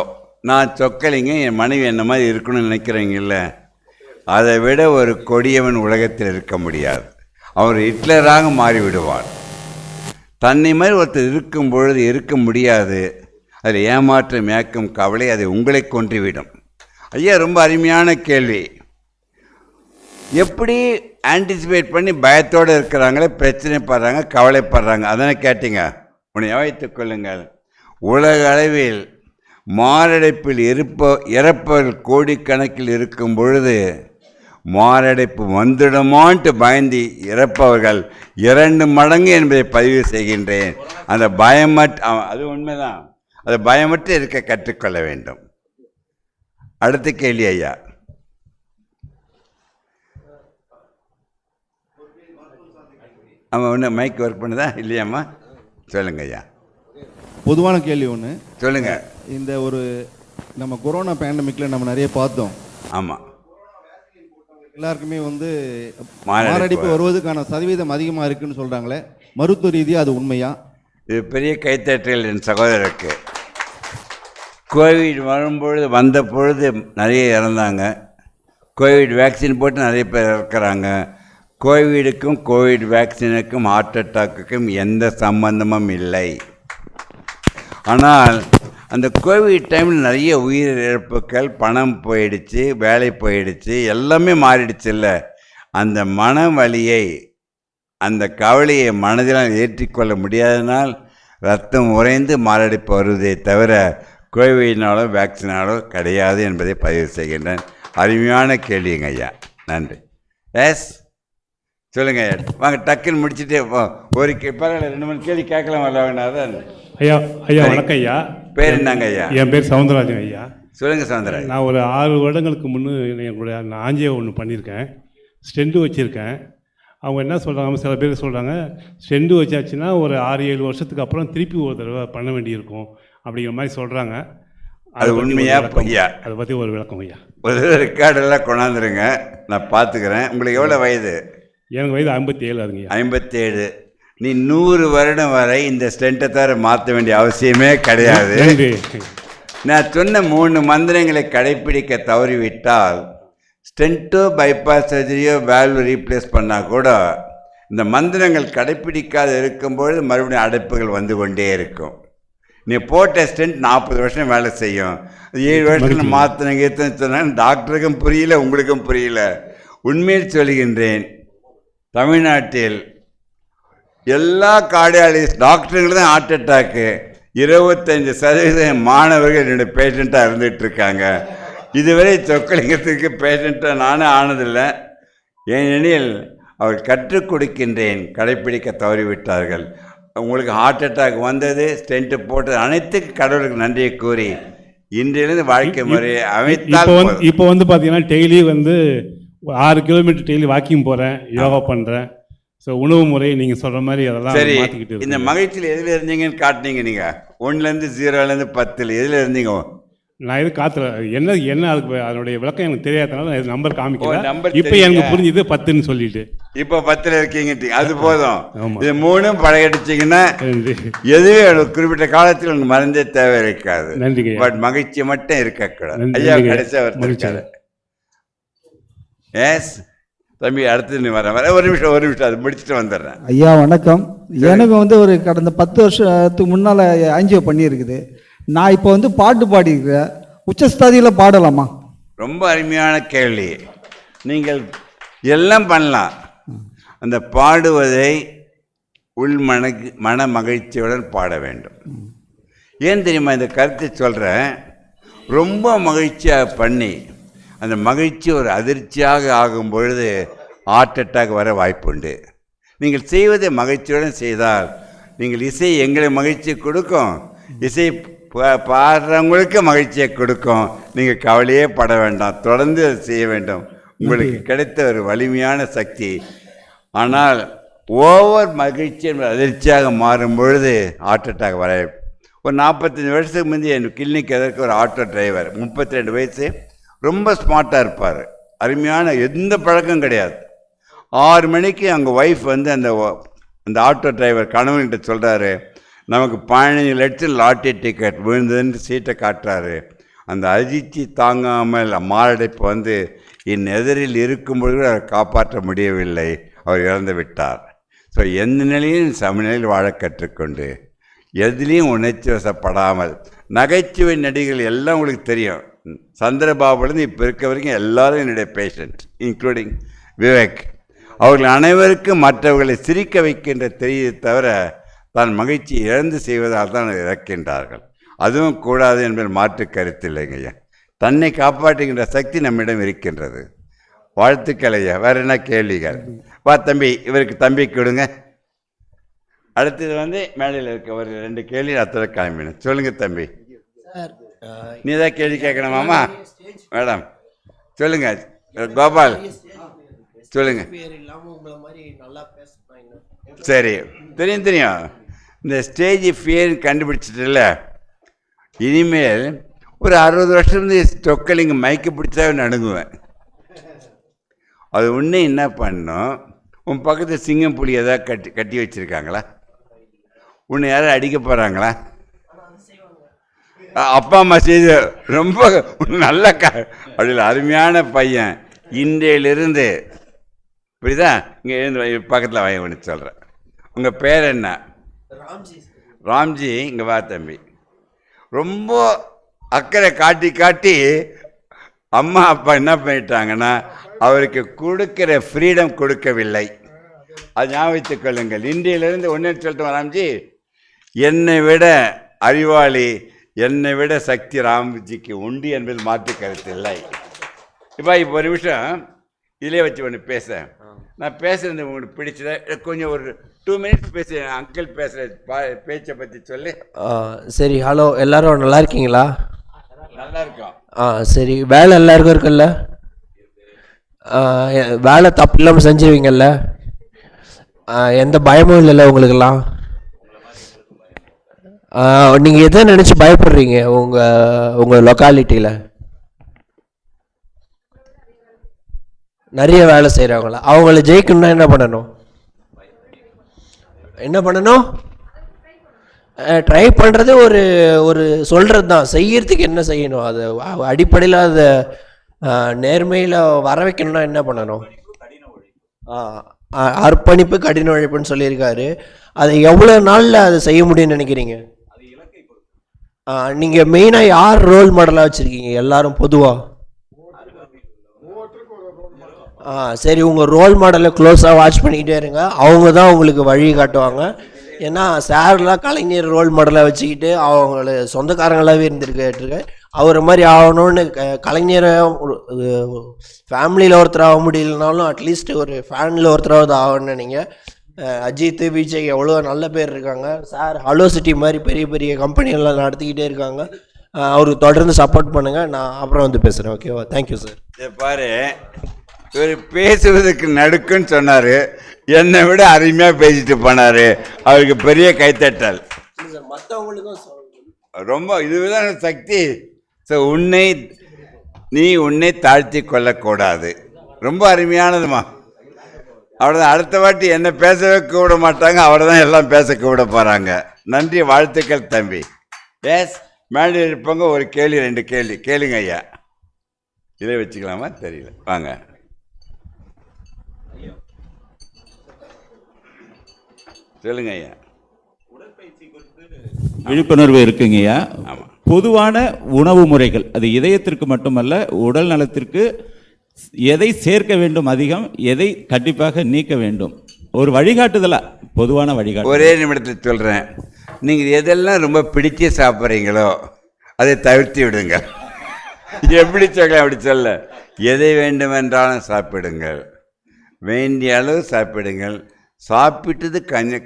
Speaker 1: நான் சொக்கலிங்க என் மனைவி என்ன மாதிரி இருக்கணும்னு நினைக்கிறீங்கல்ல, அதை விட ஒரு கொடியவன் உலகத்தில் இருக்க முடியாது. அவர் ஹிட்லராக மாறிவிடுவார். தன்னை மாதிரி ஒருத்தர் இருக்கும் பொழுது இருக்க முடியாது. அதில் ஏமாற்றம், மேக்கம், கவலை அதை உங்களை கொன்றுவிடும். ஐயா, ரொம்ப அருமையான கேள்வி. எப்படி ஆன்டிசிபேட் பண்ணி பயத்தோடு இருக்கிறாங்களே, பிரச்சனைப்படுறாங்க, கவலைப்படுறாங்க, அதனை கேட்டீங்க. உன்னை வைத்துக் கொள்ளுங்கள். உலக அளவில் மாரடைப்பில் இறப்பவர்கள் கோடிக்கணக்கில் இருக்கும் பொழுது மாரடைப்பு வந்துடுமான்ட்டு பயந்து இறப்பவர்கள் 2 மடங்கு என்பதை பதிவு செய்கின்றேன். அந்த அது உண்மைதான். அது பயமற்று இருக்க கற்றுக்கொள்ள வேண்டும். அடுத்த கேள்வி ஐயா. ஆமாம், ஒன்று மைக் ஒர்க் பண்ணுதா இல்லையாம்மா? சொல்லுங்க ஐயா.
Speaker 4: பொதுவான கேள்வி ஒன்று
Speaker 1: சொல்லுங்க.
Speaker 4: இந்த நம்ம கொரோனா பேண்டமிக்கில் நம்ம நிறைய பார்த்தோம்.
Speaker 1: ஆமாம்,
Speaker 4: எல்லாருக்குமே மாரடைப்பு வருவதற்கான சதவீதம் அதிகமாக இருக்குன்னு சொல்கிறாங்களே, மருத்துவ ரீதியாக அது உண்மையா?
Speaker 1: இது பெரிய கைத்தட்டல் என் சகோதரருக்கு. கோவிட் வந்த பொழுது நிறைய இறந்தாங்க. கோவிட் வேக்சின் போட்டு நிறைய பேர் இறக்குறாங்க. கோவிடுக்கும் கோவிட் வேக்சினுக்கும் ஹார்ட் அட்டாக்குக்கும் எந்த சம்பந்தமும் இல்லை. ஆனால் அந்த கோவிட் டைமில் நிறைய உயிரிழப்புகள், பணம் போயிடுச்சு, வேலை போயிடுச்சு, எல்லாமே மாறிடுச்சுல்ல. அந்த மன வலியை, அந்த கவலையை மனதில் ஏற்றிக்கொள்ள முடியாதனால் ரத்தம் உறைந்து மாரடைப்பு வருவதை தவிர கோவிட்னாலோ வேக்சினாலோ கிடையாது என்பதை பதிவு செய்கின்றேன். அருமையான கேள்விங்க ஐயா, நன்றி. எஸ் சொல்லுங்க ஐயா, வாங்க டக்குன்னு முடிச்சுட்டு ஒரு பரவாயில்ல 2-3 கேள்வி கேட்கலாம் வரலாதான்.
Speaker 5: ஐயா வணக்கம் ஐயா.
Speaker 1: பேர் என்னங்க ஐயா?
Speaker 5: என் பேர் சவுந்தரராஜன் ஐயா.
Speaker 1: சொல்லுங்கள் சவுந்தரராஜன்.
Speaker 5: நான் ஒரு 6 வருடங்களுக்கு முன்னே என்னுடைய ஆஞ்சியோ ஒன்று பண்ணியிருக்கேன், ஸ்டெண்டு வச்சுருக்கேன். அவங்க என்ன சொல்கிறாங்க, சில பேர் சொல்கிறாங்க ஸ்டெண்டு வச்சாச்சுன்னா ஒரு 6-7 வருஷத்துக்கு அப்புறம் திருப்பி ஒரு தடவை பண்ண வேண்டியிருக்கும் அப்படிங்கிற மாதிரி சொல்கிறாங்க.
Speaker 1: அது உண்மையா பொய்யா?
Speaker 5: அதை பற்றி ஒரு விளக்கம் ஐயா.
Speaker 1: ஒரு ரெக்கார்டெல்லாம் கொண்டாந்துருங்க, நான் பார்த்துக்கிறேன். உங்களுக்கு எவ்வளோ வயது?
Speaker 5: எனக்கு வயது 57 ஆகுங்க.
Speaker 1: 57. நீ 100 வருடம் வரை இந்த ஸ்டெண்ட்டை தவிர மாற்ற வேண்டிய அவசியமே கிடையாது. நான் சொன்ன 3 மந்திரங்களை கடைப்பிடிக்க தவறிவிட்டால் ஸ்டென்ட்டோ பைபாஸ் சர்ஜரியோ வேல்வ் ரீப்ளேஸ் பண்ணால் கூட இந்த மந்திரங்கள் கடைப்பிடிக்காது இருக்கும்பொழுது மறுபடியும் அடைப்புகள் வந்து கொண்டே இருக்கும். நீ போட்ட ஸ்டென்ட் 40 வருஷம் வேலை செய்யும். 7 வருஷத்தில் மாற்றினங்க சொன்னால் டாக்டருக்கும் புரியல, உங்களுக்கும் புரியல. உண்மையில் சொல்கின்றேன், தமிழ்நாட்டில் எல்லா கார்டியாலஜிஸ்ட் டாக்டருங்களும் தான் ஹார்ட் அட்டாக்கு. 25% மாணவர்கள் என்னுடைய பேஷண்ட்டாக இருந்துகிட்டு இருக்காங்க. இதுவரை சொக்கலிங்கத்துக்கு பேஷண்ட்டாக நானே ஆனதில்லை. ஏனெனில் அவர் கற்றுக் கொடுக்கின்றேன், கடைப்பிடிக்க தவறிவிட்டார்கள். உங்களுக்கு ஹார்ட் அட்டாக் வந்தது, ஸ்டென்ட்டு போட்டது, அனைத்துக்கு கடவுளுக்கு நன்றியை கூறி இன்றிலிருந்து வாழ்க்கை முறையை அமைத்தால்.
Speaker 5: இப்போ பார்த்தீங்கன்னா டெய்லி 6 கிலோமீட்டர் டெய்லி வாக்கிங் போகிறேன், யோகா பண்ணுறேன். ஸோ உணவு முறை நீங்கள் சொல்கிற மாதிரி அதெல்லாம்
Speaker 1: சரி.
Speaker 5: மாற்றிக்கிட்டு
Speaker 1: இந்த மகிழ்ச்சியில் எதில் இருந்தீங்கன்னு காட்டினீங்க. நீங்கள் 1லேருந்து 0லேருந்து 10 எதில் இருந்தீங்க?
Speaker 5: நான் இது காத்துல என்ன அதுக்கு அதனுடைய விளக்கம் எனக்கு தெரியாதனால நம்பர் காமிக்கல.
Speaker 1: நம்பர்
Speaker 5: இப்போ எனக்கு புரிஞ்சுது 10ன்னு சொல்லிட்டு.
Speaker 1: இப்போ 10ல் இருக்கீங்க, அது போதும். இது 3ம் பழகடிச்சிங்கன்னா எதுவே குறிப்பிட்ட காலத்தில் உங்களுக்கு மருந்தே தேவை இருக்காது.
Speaker 5: நன்றிங்க.
Speaker 1: பட் மகிழ்ச்சி மட்டும் இருக்கக்கூடாது. ஐயா கடைசியாக இருக்காது. எஸ் தம்பி, அடுத்து நீ வர ஒரு நிமிஷம் அது முடிச்சுட்டு வந்துடுறேன்.
Speaker 6: ஐயா வணக்கம். எனக்கு ஒரு கடந்த 10 வருஷத்துக்கு முன்னால் ஆஞ்சியோ பண்ணியிருக்குது. நான் இப்போ பாட்டு பாடிக்கிறேன், உச்சஸ்தாதியில் பாடலாமா?
Speaker 1: ரொம்ப அருமையான கேள்வி. நீங்கள் எல்லாம் பண்ணலாம். அந்த பாடுவதை மன மகிழ்ச்சியுடன் பாட வேண்டும். ஏன் தெரியுமா இந்த கருத்தை சொல்கிறேன்? ரொம்ப மகிழ்ச்சியாக பண்ணி அந்த மகிழ்ச்சி ஒரு அதிர்ச்சியாக ஆகும் பொழுது ஹார்ட் அட்டாக் வர வாய்ப்புண்டு. நீங்கள் செய்வதை மகிழ்ச்சியுடன் செய்தால் நீங்கள் இசை எங்களை மகிழ்ச்சி கொடுக்கும், இசை பாடுறவங்களுக்கு மகிழ்ச்சியை கொடுக்கும். நீங்கள் கவலையே பட வேண்டாம், தொடர்ந்து அதை செய்ய வேண்டும். உங்களுக்கு கிடைத்த ஒரு வலிமையான சக்தி. ஆனால் ஓவர் மகிழ்ச்சி என்பது அதிர்ச்சியாக மாறும் பொழுது ஹார்ட் அட்டாக் வர. ஒரு 45 வருஷத்துக்கு முந்தைய என் கிளினிக் எதற்கு ஒரு ஆட்டோ டிரைவர், 32 வயசு, ரொம்ப ஸ்மார்ட்டாக இருப்பார், அருமையான எந்த பழக்கம் கிடையாது. 6 மணிக்கு அங்கே ஒய்ஃப் அந்த ஆட்டோ டிரைவர் கணவன்கிட்ட சொல்கிறாரு, நமக்கு 15 லட்சம் லாட்டரி டிக்கெட் விழுந்ததுன்னு சீட்டை காட்டுறாரு. அந்த அதிர்ச்சி தாங்காமல் மாரடைப்பு என் எதிரில் இருக்கும்பொழுது கூட அவரை காப்பாற்ற முடியவில்லை, அவர் இறந்து விட்டார். ஸோ எந்த நிலையும் சமநிலையில் வாழ கற்றுக்கொண்டு எதுலேயும் உணர்ச்சி வசப்படாமல், நகைச்சுவை நடிகர்கள் எல்லாம் உங்களுக்கு தெரியும், சந்திரபாபுலேருந்து இப்போ இருக்க வரைக்கும் எல்லாரும் என்னுடைய பேஷண்ட், இன்க்ளூடிங் விவேக். அவர்கள் அனைவருக்கும் மற்றவர்களை சிரிக்க வைக்கின்ற தெரியை தவிர தான் மகிழ்ச்சி இழந்து செய்வதால் தான் இறக்கின்றார்கள். அதுவும் கூடாது என்பதில் மாற்று கருத்து இல்லைங்க ஐயா. தன்னை காப்பாற்றுகின்ற சக்தி நம்மிடம் இருக்கின்றது. வாழ்த்துக்கள் ஐயா. வேறு என்ன கேள்விகள்? வா தம்பி, இவருக்கு தம்பி கொடுங்க. அடுத்தது மேடையில் இருக்க ஒரு 2 கேள்வி அத்தனை கிளம்பினேன். சொல்லுங்கள் தம்பி. நீ தான் கேள்வி கேட்கணுமாமா? மேடம் சொல்லுங்க. கோபால் சொல்லுங்க. சரி, தெரியும். இந்த ஸ்டேஜ் ஃபியர் கண்டுபிடிச்சிட்டுல, இனிமேல் ஒரு 60 வருஷம் சொக்கலிங்க மயக்க பிடிச்சாவே நடுங்குவேன். அது ஒன்று என்ன பண்ணும், உன் பக்கத்தில் சிங்கம் புலி ஏதாவது கட்டி வச்சுருக்காங்களா? உன்னை யாரும் அடிக்க போகிறாங்களா? அப்பா அம்மா செய்து ரொம்ப நல்ல அப்படியில் அருமையான பையன். இன்றையிலிருந்து புரியுதா? இங்கே எழுந்து பக்கத்தில் வாங்கி ஒன்று சொல்கிறேன். உங்கள் பேர் என்ன? ராம்ஜி. இங்கே வா தம்பி. ரொம்ப அக்கறை காட்டி காட்டி அம்மா அப்பா என்ன பண்ணிட்டாங்கன்னா அவருக்கு கொடுக்கிற ஃப்ரீடம் கொடுக்கவில்லை. அது ஞாபகத்துக் கொள்ளுங்கள். இன்றையிலிருந்து ஒன்று சொல்லட்டும் ராம்ஜி, என்னை விட அறிவாளி, என்னை விட சக்தி ராம்ஜிக்கு உண்டு என்பதில் மாற்று கருத்து இல்லை. இப்போ ஒரு நிமிஷம் இதிலே வச்சு ஒன்று பேச. நான் பேசுறது உங்களுக்கு பிடிச்சத கொஞ்சம் ஒரு 2 மினிட்ஸ் பேச. அங்கிள் பேசுகிற பேச்சை பற்றி சொல்லி.
Speaker 7: சரி, ஹலோ, எல்லாரும் நல்லா இருக்கீங்களா?
Speaker 1: நல்லா இருக்கும்.
Speaker 7: சரி, வேலை எல்லாருக்கும் இருக்குல்ல? வேலை தப்பு இல்லாமல் செஞ்சுருவீங்கல்ல? எந்த பயமும் இல்லைல்ல உங்களுக்கெல்லாம்? நீங்கள் எதை நினச்சி பயப்படுறீங்க உங்கள் லொக்காலிட்டியில்? நிறைய வேலை செய்கிறவங்களா? அவங்கள ஜெயிக்கணும்னா என்ன பண்ணணும்? ட்ரை பண்ணுறது ஒரு சொல்கிறது தான். செய்யறதுக்கு என்ன செய்யணும்? அது அடிப்படையில் அதை நேர்மையில் வர வைக்கணும்னா என்ன பண்ணணும்? அர்ப்பணிப்பு, கடின உழைப்புன்னு சொல்லியிருக்காரு. அதை எவ்வளோ நாளில் அதை செய்ய முடியும்னு நினைக்கிறீங்க? நீங்கள் மெயினாக யார் ரோல் மாடலாக வச்சுருக்கீங்க எல்லாரும் பொதுவாக? சரி, உங்கள் ரோல் மாடலை க்ளோஸாக வாட்ச் பண்ணிக்கிட்டே இருங்க. அவங்க தான் உங்களுக்கு வழி காட்டுவாங்க. ஏன்னா சார்லாம் கலைஞர் ரோல் மாடலை வச்சுக்கிட்டு அவங்கள சொந்தக்காரங்களாகவே இருந்திருக்க அவரை மாதிரி ஆகணும்னு கலைஞரை ஃபேமிலியில் ஒருத்தர் ஆக முடியலனாலும் அட்லீஸ்ட் ஒரு ஃபேனில் ஒருத்தராவது ஆகணும்னு நீங்கள். அஜித், விஜய் எவ்வளோ நல்ல பேர் இருக்காங்க. சார் ஹலோ சிட்டி மாதிரி பெரிய பெரிய கம்பெனிகள்லாம் நடத்திக்கிட்டே இருக்காங்க. அவருக்கு தொடர்ந்து சப்போர்ட் பண்ணுங்கள். நான் அப்புறம் வந்து பேசுகிறேன். ஓகேவா? Thank you sir.
Speaker 1: பாரு, இவர் பேசுவதற்கு நடுக்குன்னு சொன்னார், என்னை விட அருமையாக பேசிட்டு போனார். அவருக்கு பெரிய கைத்தட்டல். ரொம்ப இதுதான் சக்தி. ஸோ நீ உன்னை தாழ்த்தி கொள்ளக்கூடாது. ரொம்ப அருமையானதுமா. அவ்வளோதான். அடுத்த வாட்டி என்ன பேசவே கூப்பிட மாட்டாங்க, அவரை தான் எல்லாம் பேச கூப்பிட போகிறாங்க. நன்றி, வாழ்த்துக்கள் தம்பி. எஸ், மேலே இருப்பவங்க ஒரு கேள்வி 2 கேள்வி கேளுங்க ஐயா. இதை வச்சுக்கலாமா தெரியல. வாங்க. சொல்லுங்க ஐயா.
Speaker 3: விழிப்புணர்வு இருக்குங்கய்யா. பொதுவான உணவு முறைகள், அது இதயத்திற்கு மட்டுமல்ல உடல் நலத்திற்கு எதை சேர்க்க வேண்டும் அதிகம், எதை கண்டிப்பாக நீக்க வேண்டும், ஒரு வழிகாட்டுதலா, பொதுவான வழிகாட்டு.
Speaker 1: ஒரே நிமிடத்தில் சொல்கிறேன். நீங்கள் எதெல்லாம் ரொம்ப பிடிச்சி சாப்பிட்றீங்களோ அதை தவிர்த்து விடுங்க. எப்படி சொல்ல அப்படி சொல்ல, எதை வேண்டுமென்றாலும் சாப்பிடுங்கள், வேண்டிய அளவு சாப்பிடுங்கள். சாப்பிட்டது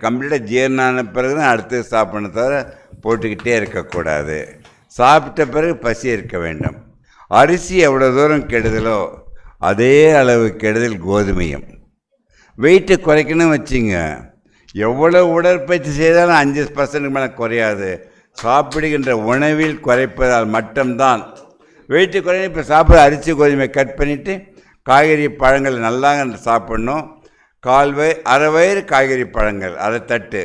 Speaker 1: கம்ப்ளீட்டாக ஜீரணான பிறகு தான் அடுத்தது சாப்பிடணும், தவிர போட்டுக்கிட்டே இருக்கக்கூடாது. சாப்பிட்ட பிறகு பசி இருக்க வேண்டும். அரிசி எவ்வளோ தூரம் கெடுதலோ அதே அளவு கெடுதல் கோதுமையும். வெயிட்டை குறைக்கணும் வச்சுங்க, எவ்வளோ உடற்பயிற்சி செய்தாலும் 5% மேலே குறையாது. சாப்பிடுகின்ற உணவில் குறைப்பதால் மட்டும்தான் வெயிட்டு குறையும். இப்போ சாப்பிட அரிசி கோதுமை கட் பண்ணிவிட்டு காய்கறி பழங்கள் நல்லா சாப்பிட்ணும். அரை வயிறு காய்கறி பழங்கள், அரை தட்டு,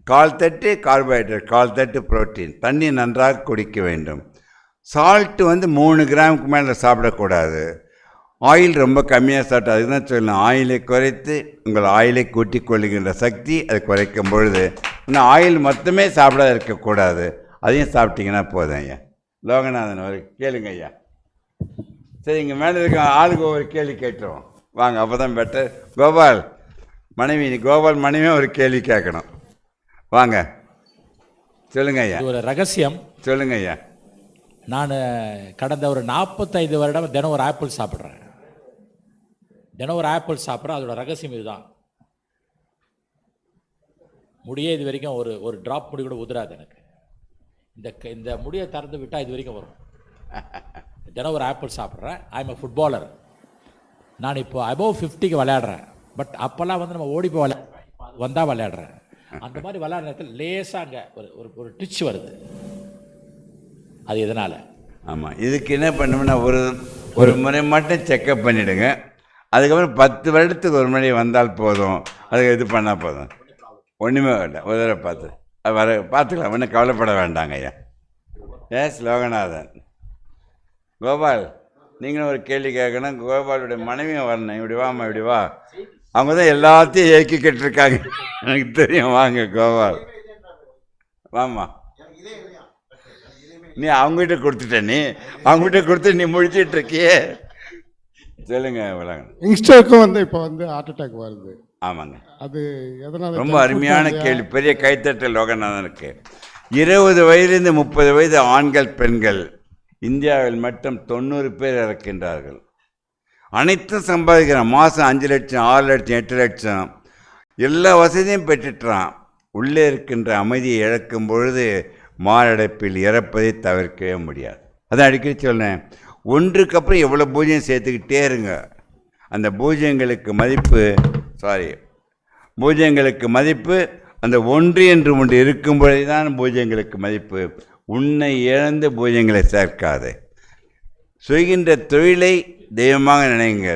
Speaker 1: 1/4 தட்டு கார்போஹைட்ரேட், 1/4 தட்டு புரோட்டீன், தண்ணி நன்றாக குடிக்க வேண்டும். சால்ட்டு 3 கிராமுக்கு மேலே சாப்பிடக்கூடாது. ஆயில் ரொம்ப கம்மியாக சாப்பிட்டு, அதுக்கு தான் சொல்லணும், ஆயிலை குறைத்து உங்கள் ஆயிலை கூட்டிக் கொள்ளுகின்ற சக்தி அது குறைக்கும் பொழுது. இன்னும் ஆயில் மொத்தமே சாப்பிடாத இருக்கக்கூடாது, அதையும் சாப்பிட்டீங்கன்னா போதும் ஐயா. லோகநாதன் ஒரு கேளுங்க ஐயா. சரி, இங்கே மேலே இருக்க ஆளுக்கு ஒரு கேள்வி கேட்டுருவோம் வாங்க, அப்போ தான் பெட்டர். கோபால் மனைவியும் ஒரு கேள்வி கேட்கணும். வாங்க, சொல்லுங்க ஐயா.
Speaker 8: ஒரு ரகசியம்
Speaker 1: சொல்லுங்க ஐயா.
Speaker 8: நான் கடந்த ஒரு 45 வருடம் தினம் ஒரு ஆப்பிள் சாப்பிட்றேன். அதோட ரகசியம் இதுதான். முடியே இது வரைக்கும் ஒரு ட்ராப் முடி கூட உதிராது எனக்கு. இந்த முடியை திறந்து விட்டால் இது வரைக்கும் வரும். தினம் ஒரு ஆப்பிள் சாப்பிட்றேன். I am a footballer. நான் இப்போ அபவ் 50க்கு விளையாடுறேன். பட் அப்போல்லாம் நம்ம ஓடி போய் வந்தால் விளையாடுறேன். அந்த மாதிரி விளையாடுற நேரத்தில் லேசாக அங்கே ஒரு டிச் வருது. அது எதனால்?
Speaker 1: ஆமாம், இதுக்கு என்ன பண்ணுவோம்னா ஒரு முறை மட்டும் செக்கப் பண்ணிவிடுங்க. அதுக்கப்புறம் 10 வருடத்துக்கு ஒரு முறை வந்தால் போதும். அதுக்கு இது பண்ணால் போதும், ஒன்றுமே இல்லை. ஒரு தடவை பார்த்துக்கலாம், ஒன்றும் கவலைப்பட வேண்டாங்க ஐயா. எஸ் லோகநாதன். கோபால், நீங்களும் ஒரு கேள்வி கேட்கணும். கோபாலுடைய மனைவியும் வரணும். இப்படி வாம்மா, இப்படி வா. அவங்க தான் எல்லாத்தையும் இயக்கிக்கிட்டு இருக்காங்க. எனக்கு தெரியும். வாங்க கோபால், வாமா. நீ அவங்ககிட்ட கொடுத்துட்ட, நீ அவங்ககிட்ட கொடுத்து நீ முடிச்சிட்டு இருக்கியே. சொல்லுங்க விளங்க.
Speaker 9: யங்ஸ்டருக்கும் வந்து இப்போ வந்து ஹார்ட் அட்டாக் வருது.
Speaker 1: ஆமாங்க,
Speaker 9: அது எதனால?
Speaker 1: ரொம்ப அருமையான கேள்வி. பெரிய கைத்தட்டல் லோகநாதனுக்கு. 20 வயதிலிருந்து 30 வயது ஆண்கள் பெண்கள் இந்தியாவில் மட்டும் 90 பேர் இறக்கின்றார்கள். அனைத்தும் சம்பாதிக்கிறான். மாதம் 5 லட்சம் 6 லட்சம் 8 லட்சம் எல்லா வசதியும் பெற்றுட்டான். உள்ளே இருக்கின்ற அமைதியை இழக்கும் பொழுது மாரடைப்பில் இறப்பதை தவிர்க்கவே முடியாது. அதான் அடிக்கடி சொன்னேன், ஒன்றுக்கு அப்புறம் எவ்வளோ பூஜ்யம் சேர்த்துக்கிட்டே இருங்க. அந்த பூஜ்யங்களுக்கு மதிப்பு அந்த ஒன்று என்று ஒன்று இருக்கும் பொழுது தான் பூஜ்யங்களுக்கு மதிப்பு. உன்னை இழந்து பூஜ்யங்களை சேர்க்காது. செய்கின்ற தொழிலை தெய்வமாக நினைங்க.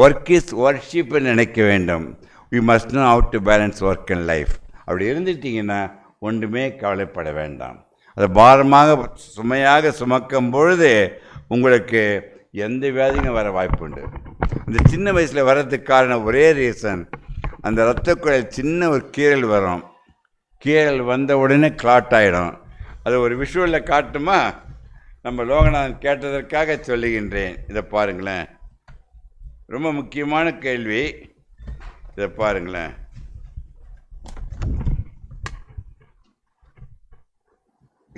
Speaker 1: ஒர்க் இஸ் ஒர்ஷிப் நினைக்க வேண்டும். We must know how to balance work and life. அப்படி இருந்துட்டிங்கன்னா ஒன்றுமே கவலைப்பட வேண்டாம். அதை பாரமாக சுமையாக சுமக்கும் பொழுது உங்களுக்கு எந்த வியாதியும் வர வாய்ப்புண்டு. அந்த சின்ன வயசில் வர்றதுக்கு காரணம் ஒரே ரீசன், அந்த இரத்த குழாயில் சின்ன ஒரு கீறல் வரும். கீறல் வந்த உடனே கிளாட் ஆகிடும். அது ஒரு விஷுவலில் காட்டுமா? நம்ம லோகநாதன் கேட்டதற்காக சொல்லுகின்றேன். இதை பாருங்களேன், ரொம்ப முக்கியமான கேள்வி. இதை பாருங்களேன்.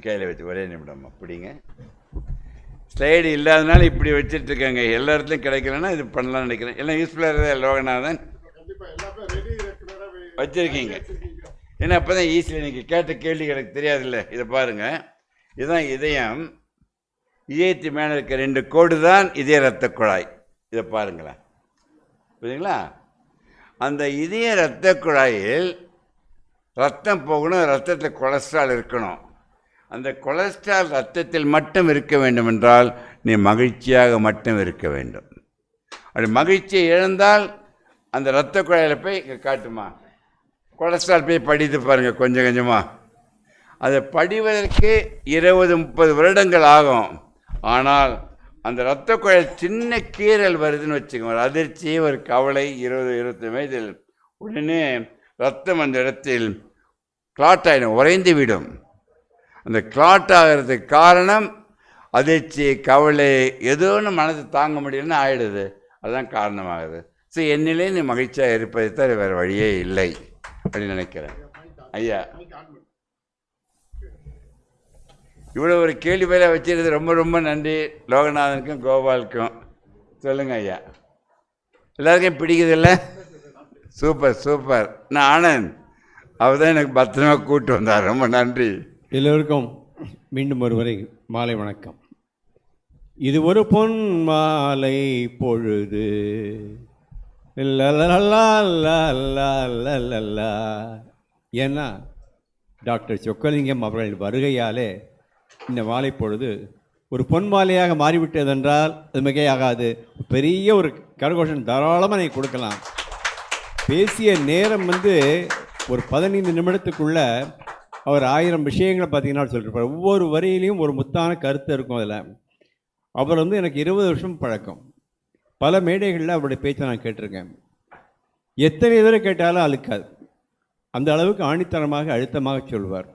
Speaker 1: கையில் வச்சு ஒரே நிமிடம் அப்படிங்க. ஸ்லைடு இல்லாதனால இப்படி வச்சுட்ருக்கேங்க. எல்லா இடத்துலையும் கிடைக்கலன்னா இது பண்ணலாம்னு நினைக்கிறேன். எல்லாம் யூஸ்ஃபுல்லாக இருந்தால் லோகநாதன் வச்சுருக்கீங்க. ஏன்னா அப்போ தான் ஈஸியாக நீங்கள் கேட்ட கேள்வி எனக்கு தெரியாதுல்ல. இதை பாருங்கள், இதுதான் இதயம். இதயத்து மேலே இருக்க 2 கோடு தான் இதய இரத்த குழாய். இதை பாருங்களேன், புரியுதுங்களா? அந்த இதய இரத்த குழாயில் ரத்தம் போகணும், ரத்தத்தில் கொலஸ்ட்ரால் இருக்கணும். அந்த கொலஸ்ட்ரால் ரத்தத்தில் மட்டும் இருக்க வேண்டும் என்றால் நீ மகிழ்ச்சியாக மட்டும் இருக்க வேண்டும். அப்படி மகிழ்ச்சியை இழந்தால் அந்த இரத்த குழாயில் போய் காட்டுமா, கொலஸ்ட்ரால் போய் படித்து பாருங்கள் கொஞ்சம் கொஞ்சமாக. அதை படிவதற்கு 20-30 வருடங்கள் ஆகும். ஆனால் அந்த இரத்த குழாயில் சின்ன கீறல் வருதுன்னு வச்சுக்கோங்க, ஒரு அதிர்ச்சி, ஒரு கவலை, 20-25 வயதில் உடனே ரத்தம் அந்த இடத்தில் கிளாட் ஆகிடும், உறைந்து விடும். அந்த கிளாட் ஆகிறதுக்கு காரணம் அதிர்ச்சி, கவலை, ஏதோ ஒன்று மனது தாங்க முடியலன்னு ஆகிடுது. அதுதான் காரணமாகுது. ஸோ என்னிலே நீ மகிழ்ச்சியாக இருப்பதை தவிர வேறு வழியே இல்லை அப்படின்னு நினைக்கிறேன். ஐயா இவ்வளோ ஒரு கேள்வி வேலை வச்சுருது. ரொம்ப ரொம்ப நன்றி லோகநாதனுக்கும் கோபாலுக்கும். சொல்லுங்கள் ஐயா, எல்லாருக்கும் பிடிக்குதில்ல? Super super. நான் ஆனந்த், அவர் தான் எனக்கு பத்திரமா கூப்பிட்டு வந்தார். ரொம்ப நன்றி.
Speaker 10: எல்லோருக்கும் மீண்டும் ஒருவரை மாலை வணக்கம். இது ஒரு பொன் மாலை பொழுது ஏன்னா டாக்டர் சொக்கலிங்கம் அவர்கள் வருகையாலே இந்த மாலை பொழுது ஒரு பொன் மாலையாக மாறிவிட்டதென்றால் அது மிகையாகாது. பெரிய ஒரு கரகோஷன் தாராளமாக நீங்கள் கொடுக்கலாம். பேசிய நேரம் ஒரு 15 நிமிடத்துக்குள்ள அவர் 1000 விஷயங்களை பார்த்தீங்கன்னா சொல்லியிருப்பார். ஒவ்வொரு வரியிலையும் ஒரு முத்தான கருத்து இருக்கும். அதில் அவர் எனக்கு 20 வருஷம் பழக்கம். பல மேடைகளில் அவருடைய பேச்சை நான் கேட்டிருக்கேன். எத்தனை தடவை கேட்டாலும் அழுக்காது. அந்த அளவுக்கு ஆணித்தரமாக அழுத்தமாக சொல்வார்.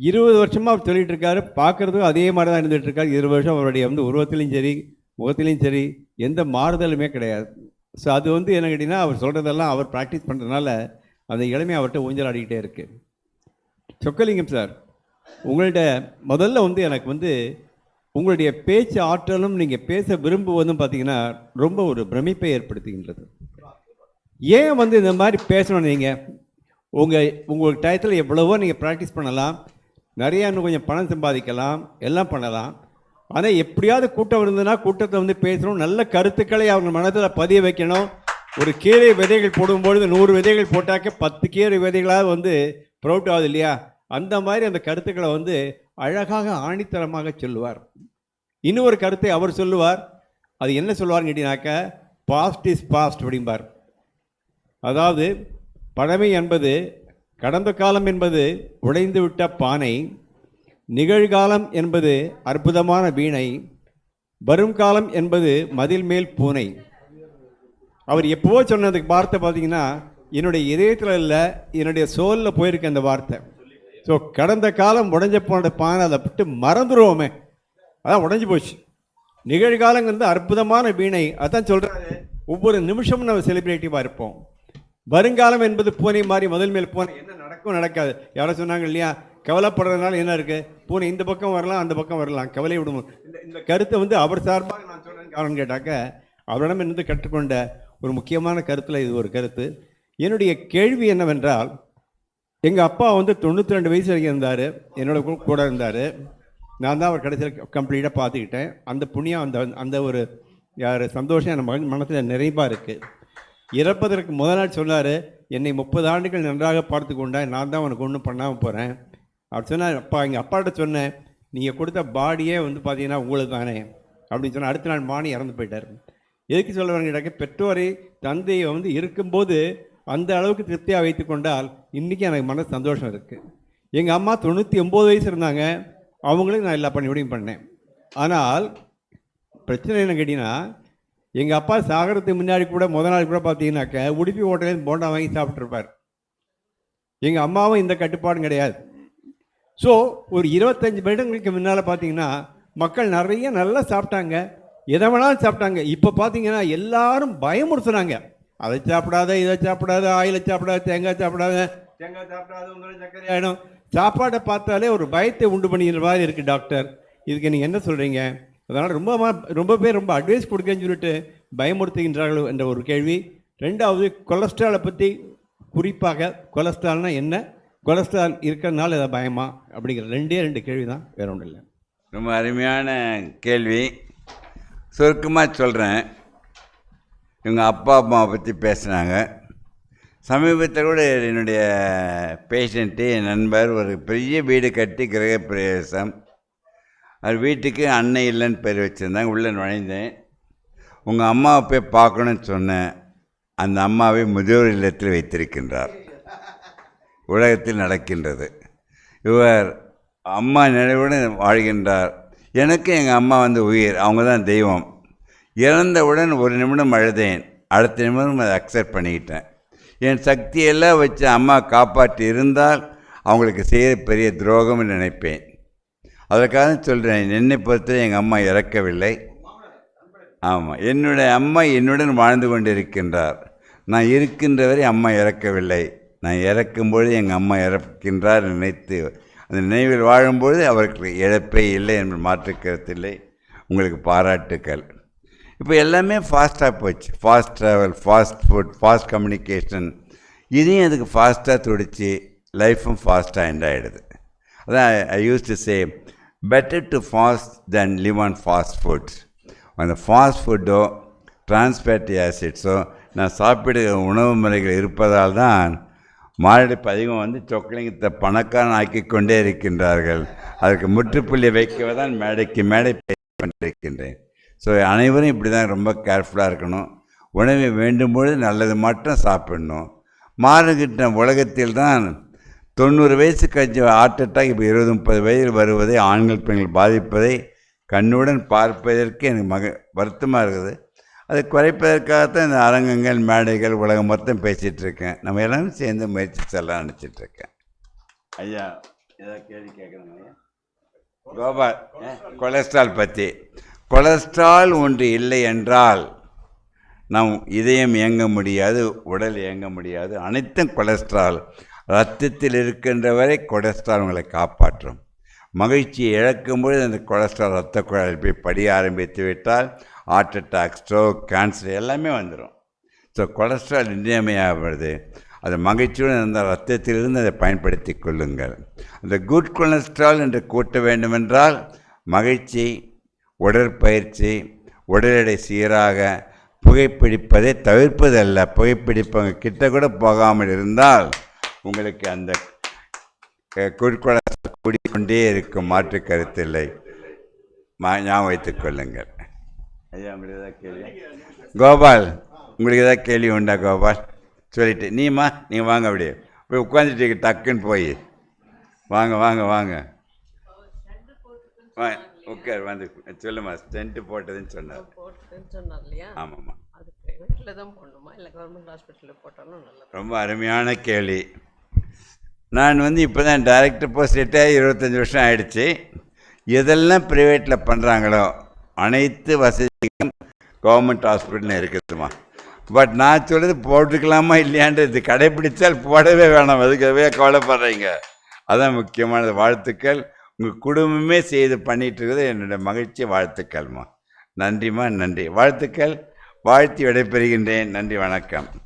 Speaker 10: 20 வருஷமாக அவர் சொல்லிகிட்டு இருக்காரு. பார்க்குறதுக்கும் அதே மாதிரி தான் இருந்துகிட்டு இருக்கார். 20 வருஷம் அவருடைய உருவத்திலையும் சரி முகத்திலையும் சரி எந்த மாறுதலுமே கிடையாது. ஸோ அது என்ன கேட்டிங்கன்னா, அவர் சொல்கிறதெல்லாம் அவர் ப்ராக்டிஸ் பண்ணுறதுனால அந்த இளமை அவர்கிட்ட ஊஞ்சலாடிக்கிட்டே இருக்குது. சொக்கலிங்கம் சார், உங்கள்கிட்ட முதல்ல எனக்கு உங்களுடைய பேச்சு ஆற்றலும் நீங்கள் பேச விரும்புவதும் பார்த்தீங்கன்னா ரொம்ப ஒரு பிரமிப்பை ஏற்படுத்துகின்றது. ஏன் இந்த மாதிரி பேசணும்? நீங்கள் உங்கள் டயத்தில் எவ்வளவோ நீங்கள் ப்ராக்டிஸ் பண்ணலாம், நிறையா இன்னும் கொஞ்சம் பணம் சம்பாதிக்கலாம், எல்லாம் பண்ணலாம். ஆனால் எப்படியாவது கூட்டம் இருந்ததுன்னா கூட்டத்தை பேசணும், நல்ல கருத்துக்களை அவங்க மனதில் பதிய வைக்கணும். ஒரு கீரை விதைகள் போடும்பொழுது 100 விதைகள் போட்டாக்க 10 கீரை விதைகளாக ப்ரௌட் ஆகுது இல்லையா? அந்த மாதிரி அந்த கருத்துக்களை அழகாக ஆணித்தரமாக சொல்லுவார். இன்னொரு கருத்தை அவர் சொல்லுவார். அது என்ன சொல்லுவார்னு கேட்டீங்கன்னாக்க, பாஸ்ட் இஸ் பாஸ்ட் அப்படிம்பார். அதாவது பழமை என்பது, கடந்த காலம் என்பது உடைந்து விட்ட பானை, நிகழ்காலம் என்பது அற்புதமான வீணை, வரும் காலம் என்பது மதில் மேல் பூனை. அவர் எப்போவோ சொன்னதுக்கு வார்த்தை பார்த்தீங்கன்னா என்னுடைய இதயத்தில் இல்லை, என்னுடைய சோலில் போயிருக்கு அந்த வார்த்தை. ஸோ கடந்த காலம் உடஞ்ச போன பானை அதை விட்டு மறந்துடுவோமே, அதான் உடஞ்சி போச்சு. நிகழ்காலங்கிறது அற்புதமான வீணை. அதான் சொல்கிறாரு, ஒவ்வொரு நிமிஷமும் நம்ம செலிப்ரேட்டிவாக இருப்போம். வருங்காலம் என்பது பூனை மாதிரி முதல் மேல் பூனை, என்ன நடக்கும் நடக்காது. யாரோ சொன்னாங்க இல்லையா, கவலைப்படுறதுனால என்ன இருக்குது, பூனை இந்த பக்கம் வரலாம் அந்த பக்கம் வரலாம், கவலை விடும். இந்த கருத்தை வந்து அவர் சார்பாக நான் சொல்கிறேன்னு காரணம் கேட்டாக்க, அவரிடம் இருந்து கற்றுக்கொண்ட ஒரு முக்கியமான கருத்தில் இது ஒரு கருத்து. என்னுடைய கேள்வி என்னவென்றால், எங்கள் அப்பா வந்து 92 வயசு வரைக்கும் இருந்தார், என்னோட கூட இருந்தார். நான் தான் அவர் கடைசியில் கம்ப்ளீட்டாக பார்த்துக்கிட்டேன். அந்த புண்ணியம், அந்த ஒரு சந்தோஷம் என் மனத்தில் நிறைவாக இருக்குது. இறப்பதற்கு முதல் நாள் சொன்னார், என்னை 30 ஆண்டுகள் நன்றாக பார்த்து கொண்டேன், நான் தான் உனக்கு ஒன்றும் பண்ணாமல் போகிறேன். அவர் சொன்னார், அப்பா எங்கள் அப்பாட்ட சொன்னேன், நீங்கள் கொடுத்த பாடியே வந்து பார்த்தீங்கன்னா உங்களுக்கு தானே அப்படின்னு சொன்னால் அடுத்த நாள் மானி இறந்து போயிட்டார். எதுக்கு சொல்ல வரேன், பெற்றோரை தந்தையை வந்து இருக்கும்போது அந்த அளவுக்கு திருப்தியாக வைத்து கொண்டால் இன்றைக்கி எனக்கு மன சந்தோஷம் இருக்குது. எங்கள் அம்மா 99 வயசு இருந்தாங்க, அவங்களையும் நான் எல்லா பணியோடையும் பண்ணேன். ஆனால் பிரச்சனை என்ன கேட்டிங்கன்னா, எங்கள் அப்பா சாகிறதுக்கு முன்னாடி கூட முதல் நாள் கூட பார்த்தீங்கன்னாக்க உடுப்பி ஹோட்டலேருந்து போண்டா வாங்கி சாப்பிட்ருப்பார். எங்கள் அம்மாவும் இந்த கட்டுப்பாடும் கிடையாது. ஸோ ஒரு 25 வருடங்களுக்கு முன்னால் பார்த்தீங்கன்னா மக்கள் நிறைய நல்லா சாப்பிட்டாங்க, எதை வேணாலும் சாப்பிட்டாங்க. இப்போ பார்த்தீங்கன்னா எல்லாரும் பயமுறுத்துனாங்க, அதை சாப்பிடாத, இதை சாப்பிடாத, ஆயிலை சாப்பிடாத, தேங்காய் சாப்பிடாத உங்களுக்கு சர்க்கரை ஆகிடும். சாப்பாடை பார்த்தாலே ஒரு பயத்தை உண்டு பண்ணிக்கிற மாதிரி இருக்குது. டாக்டர், இதுக்கு நீங்கள் என்ன சொல்கிறீங்க? அதனால் ரொம்ப பேர் ரொம்ப அட்வைஸ் கொடுக்கன்னு சொல்லிட்டு பயமுறுத்துகின்றார்கள் என்ற ஒரு கேள்வி. ரெண்டாவது, கொலஸ்ட்ராலை பற்றி குறிப்பாக, கொலஸ்ட்ரால்னால் என்ன, கொலஸ்ட்ரால் இருக்கிறதுனால எதாவது பயமா, அப்படிங்கிற 2 கேள்வி தான், வேற ஒன்றும் இல்லை.
Speaker 1: ரொம்ப அருமையான கேள்வி. சுருக்கமாக சொல்கிறேன். இவங்க அப்பா அம்மாவை பற்றி பேசுனாங்க. சமீபத்தில் கூட என்னுடைய பேஷண்ட்டு, என் நண்பர் ஒரு பெரிய வீடு கட்டி கிரகப்பிரவேசம், அது வீட்டுக்கு அன்னை இல்லைன்னு பேர் வச்சுருந்தாங்க. உள்ளே நுழைந்தேன். உங்கள் அம்மாவை போய் பார்க்கணுன்னு சொன்னேன். அந்த அம்மாவை முதியோர் இல்லத்தில் வைத்திருக்கின்றார். உலகத்தில் நடக்கின்றது. இவர் அம்மா நினைவுடன் வாழ்கின்றார். எனக்கு எங்கள் அம்மா வந்து உயிர், அவங்க தான் தெய்வம். இறந்தவுடன் ஒரு நிமிடம் அழுதேன், அடுத்த நிமிடம் அதை அக்செப்ட் பண்ணிக்கிட்டேன். என் சக்தியெல்லாம் வச்சு அம்மா காப்பாற்றி இருந்தால் அவங்களுக்கு செய்ய பெரிய துரோகம்னு நினைப்பேன். அதற்காக சொல்கிறேன், என்னை பொறுத்தவரை எங்கள் அம்மா இறக்கவில்லை. ஆமாம், என்னுடைய அம்மா என்னுடன் வாழ்ந்து கொண்டு இருக்கின்றார். நான் இருக்கின்ற வரை அம்மா இறக்கவில்லை. நான் இறக்கும்பொழுது எங்கள் அம்மா இறக்கின்றார் நினைத்து அந்த நினைவில் வாழும்பொழுது அவருக்கு இழப்பே இல்லை என்று மாற்று கருத்தில்லை. உங்களுக்கு பாராட்டுக்கள். இப்போ எல்லாமே ஃபாஸ்ட்டாக போச்சு. Fast travel, fast food, fast communication, இதையும் அதுக்கு ஃபாஸ்ட்டாக துடிச்சு லைஃப்பும் ஃபாஸ்ட்டாக எண்ட் ஆகிடுது. அதான் I use to say, better to fast than live on fast foods. அந்த ஃபாஸ்ட் ஃபுட்டோ டிரான்ஸ்ஃபேட்டி ஆசிட்ஸோ நான் சாப்பிடுகிற உணவு முறைகள் இருப்பதால் தான் மாரடைப்பு அதிகம் வந்து சொக்கலிங்கத்தை பணக்காரன் ஆக்கி கொண்டே இருக்கின்றார்கள். அதற்கு முற்றுப்புள்ளி வைக்கவே தான் மேடைக்கு மேடை பேசிக் கொண்டிருக்கின்றேன். ஸோ அனைவரும் இப்படி தான் ரொம்ப கேர்ஃபுல்லாக இருக்கணும். உணவை வேண்டும்பொழுது நல்லது மட்டும் சாப்பிடணும். மாறுகின்ற உலகத்தில் தான் 90 வயசு கழிச்சு ஹார்ட் அட்டாக் இப்போ 20-30 வயதில் வருவதை, ஆண்கள் பெண்கள் பாதிப்பதை கண்ணுடன் பார்ப்பதற்கு எனக்கு வருத்தமாக இருக்குது. அதை குறைப்பதற்காகத்தான் இந்த அரங்கங்கள், மேடைகள், உலகம் மொத்தம் பேசிகிட்ருக்கேன். நம்ம எல்லாரும் சேர்ந்து முயற்சி செல்லாம் நினச்சிட்ருக்கேன். ஐயா ஏதாவது கேள்வி கேட்குறேங்க ஐயா? கோபால், கொலஸ்ட்ரால் பற்றி. கொலஸ்ட்ரால் ஒன்று இல்லை என்றால் நம் இதயம் இயங்க முடியாது, உடல் இயங்க முடியாது. அனைத்தும் கொலஸ்ட்ரால். இரத்தத்தில் இருக்கின்ற வரை கொலஸ்ட்ரால் உங்களை காப்பாற்றும். மகிழ்ச்சியை இழக்கும்பொழுது அந்த கொலஸ்ட்ரால் இரத்த குழாயில் போய் படிய ஆரம்பித்து விட்டால் ஹார்ட் அட்டாக், ஸ்ட்ரோக், கேன்சர் எல்லாமே வந்துடும். ஸோ கொலஸ்ட்ரால் இன்றியமையாகிறது. அது மகிழ்ச்சியுடன் இருந்த ரத்தத்திலிருந்து அதை பயன்படுத்தி கொள்ளுங்கள். அந்த குட் கொலஸ்ட்ரால் என்று கூட்ட வேண்டுமென்றால் மகிழ்ச்சி, உடற்பயிற்சி, உடல் எடை சீராக, புகைப்பிடிப்பதை தவிர்ப்பதல்ல. புகைப்பிடிப்பவங்க கிட்ட கூட போகாமல் இருந்தால் உங்களுக்கு அந்த குட் கொலஸ்ட்ரால் கூடிக்கொண்டே இருக்கும், மாற்று கருத்தில்லை. ஞாபகம் வைத்துக் கொள்ளுங்கள். ஐயா உங்களுக்கு ஏதாவது கேள்வி? கோபால், உங்களுக்கு ஏதாவது கேள்வி உண்டா கோபால்? சொல்லிட்டு நீம்மா நீங்கள் வாங்க, அப்படியே போய் உட்காந்துட்டு டக்குன்னு போய் வாங்க வாங்க வாங்க உட்கார் வந்து சொல்லுமா. ஸ்டென்ட்டு போட்டதுன்னு சொன்னார்.
Speaker 11: இல்லையா?
Speaker 1: ஆமாம்மா.
Speaker 11: அதுக்கு ப்ரைவேட்டில் தான் போடணுமா இல்லை கவர்மெண்ட் ஹாஸ்பிட்டலில் போட்டாலும் நல்லா?
Speaker 1: ரொம்ப அருமையான கேள்வி. நான் இப்போ தான் டைரக்டர் போஸ்ட் ரிட்டையர் 25 வருஷம் ஆயிடுச்சு. எதெல்லாம் ப்ரைவேட்டில் பண்ணுறாங்களோ அனைத்து வசதிகளும் கவர்மெண்ட் ஹாஸ்பிட்டலில் இருக்குதுமா. பட் நான் சொல்கிறது போட்டுக்கலாமா இல்லையான்றது கடைப்பிடித்தால் போடவே வேணாம், அதுக்காகவே கவலைப்படுறீங்க. அதான் முக்கியமானது. வாழ்த்துக்கள். உங்கள் குடும்பமே செய்து பண்ணிகிட்டு இருக்குது என்னுடைய மகிழ்ச்சி. வாழ்த்துக்கள்மா. நன்றிம்மா, நன்றி. வாழ்த்துக்கள். வாழ்த்தி விடைபெறுகின்றேன். நன்றி, வணக்கம்.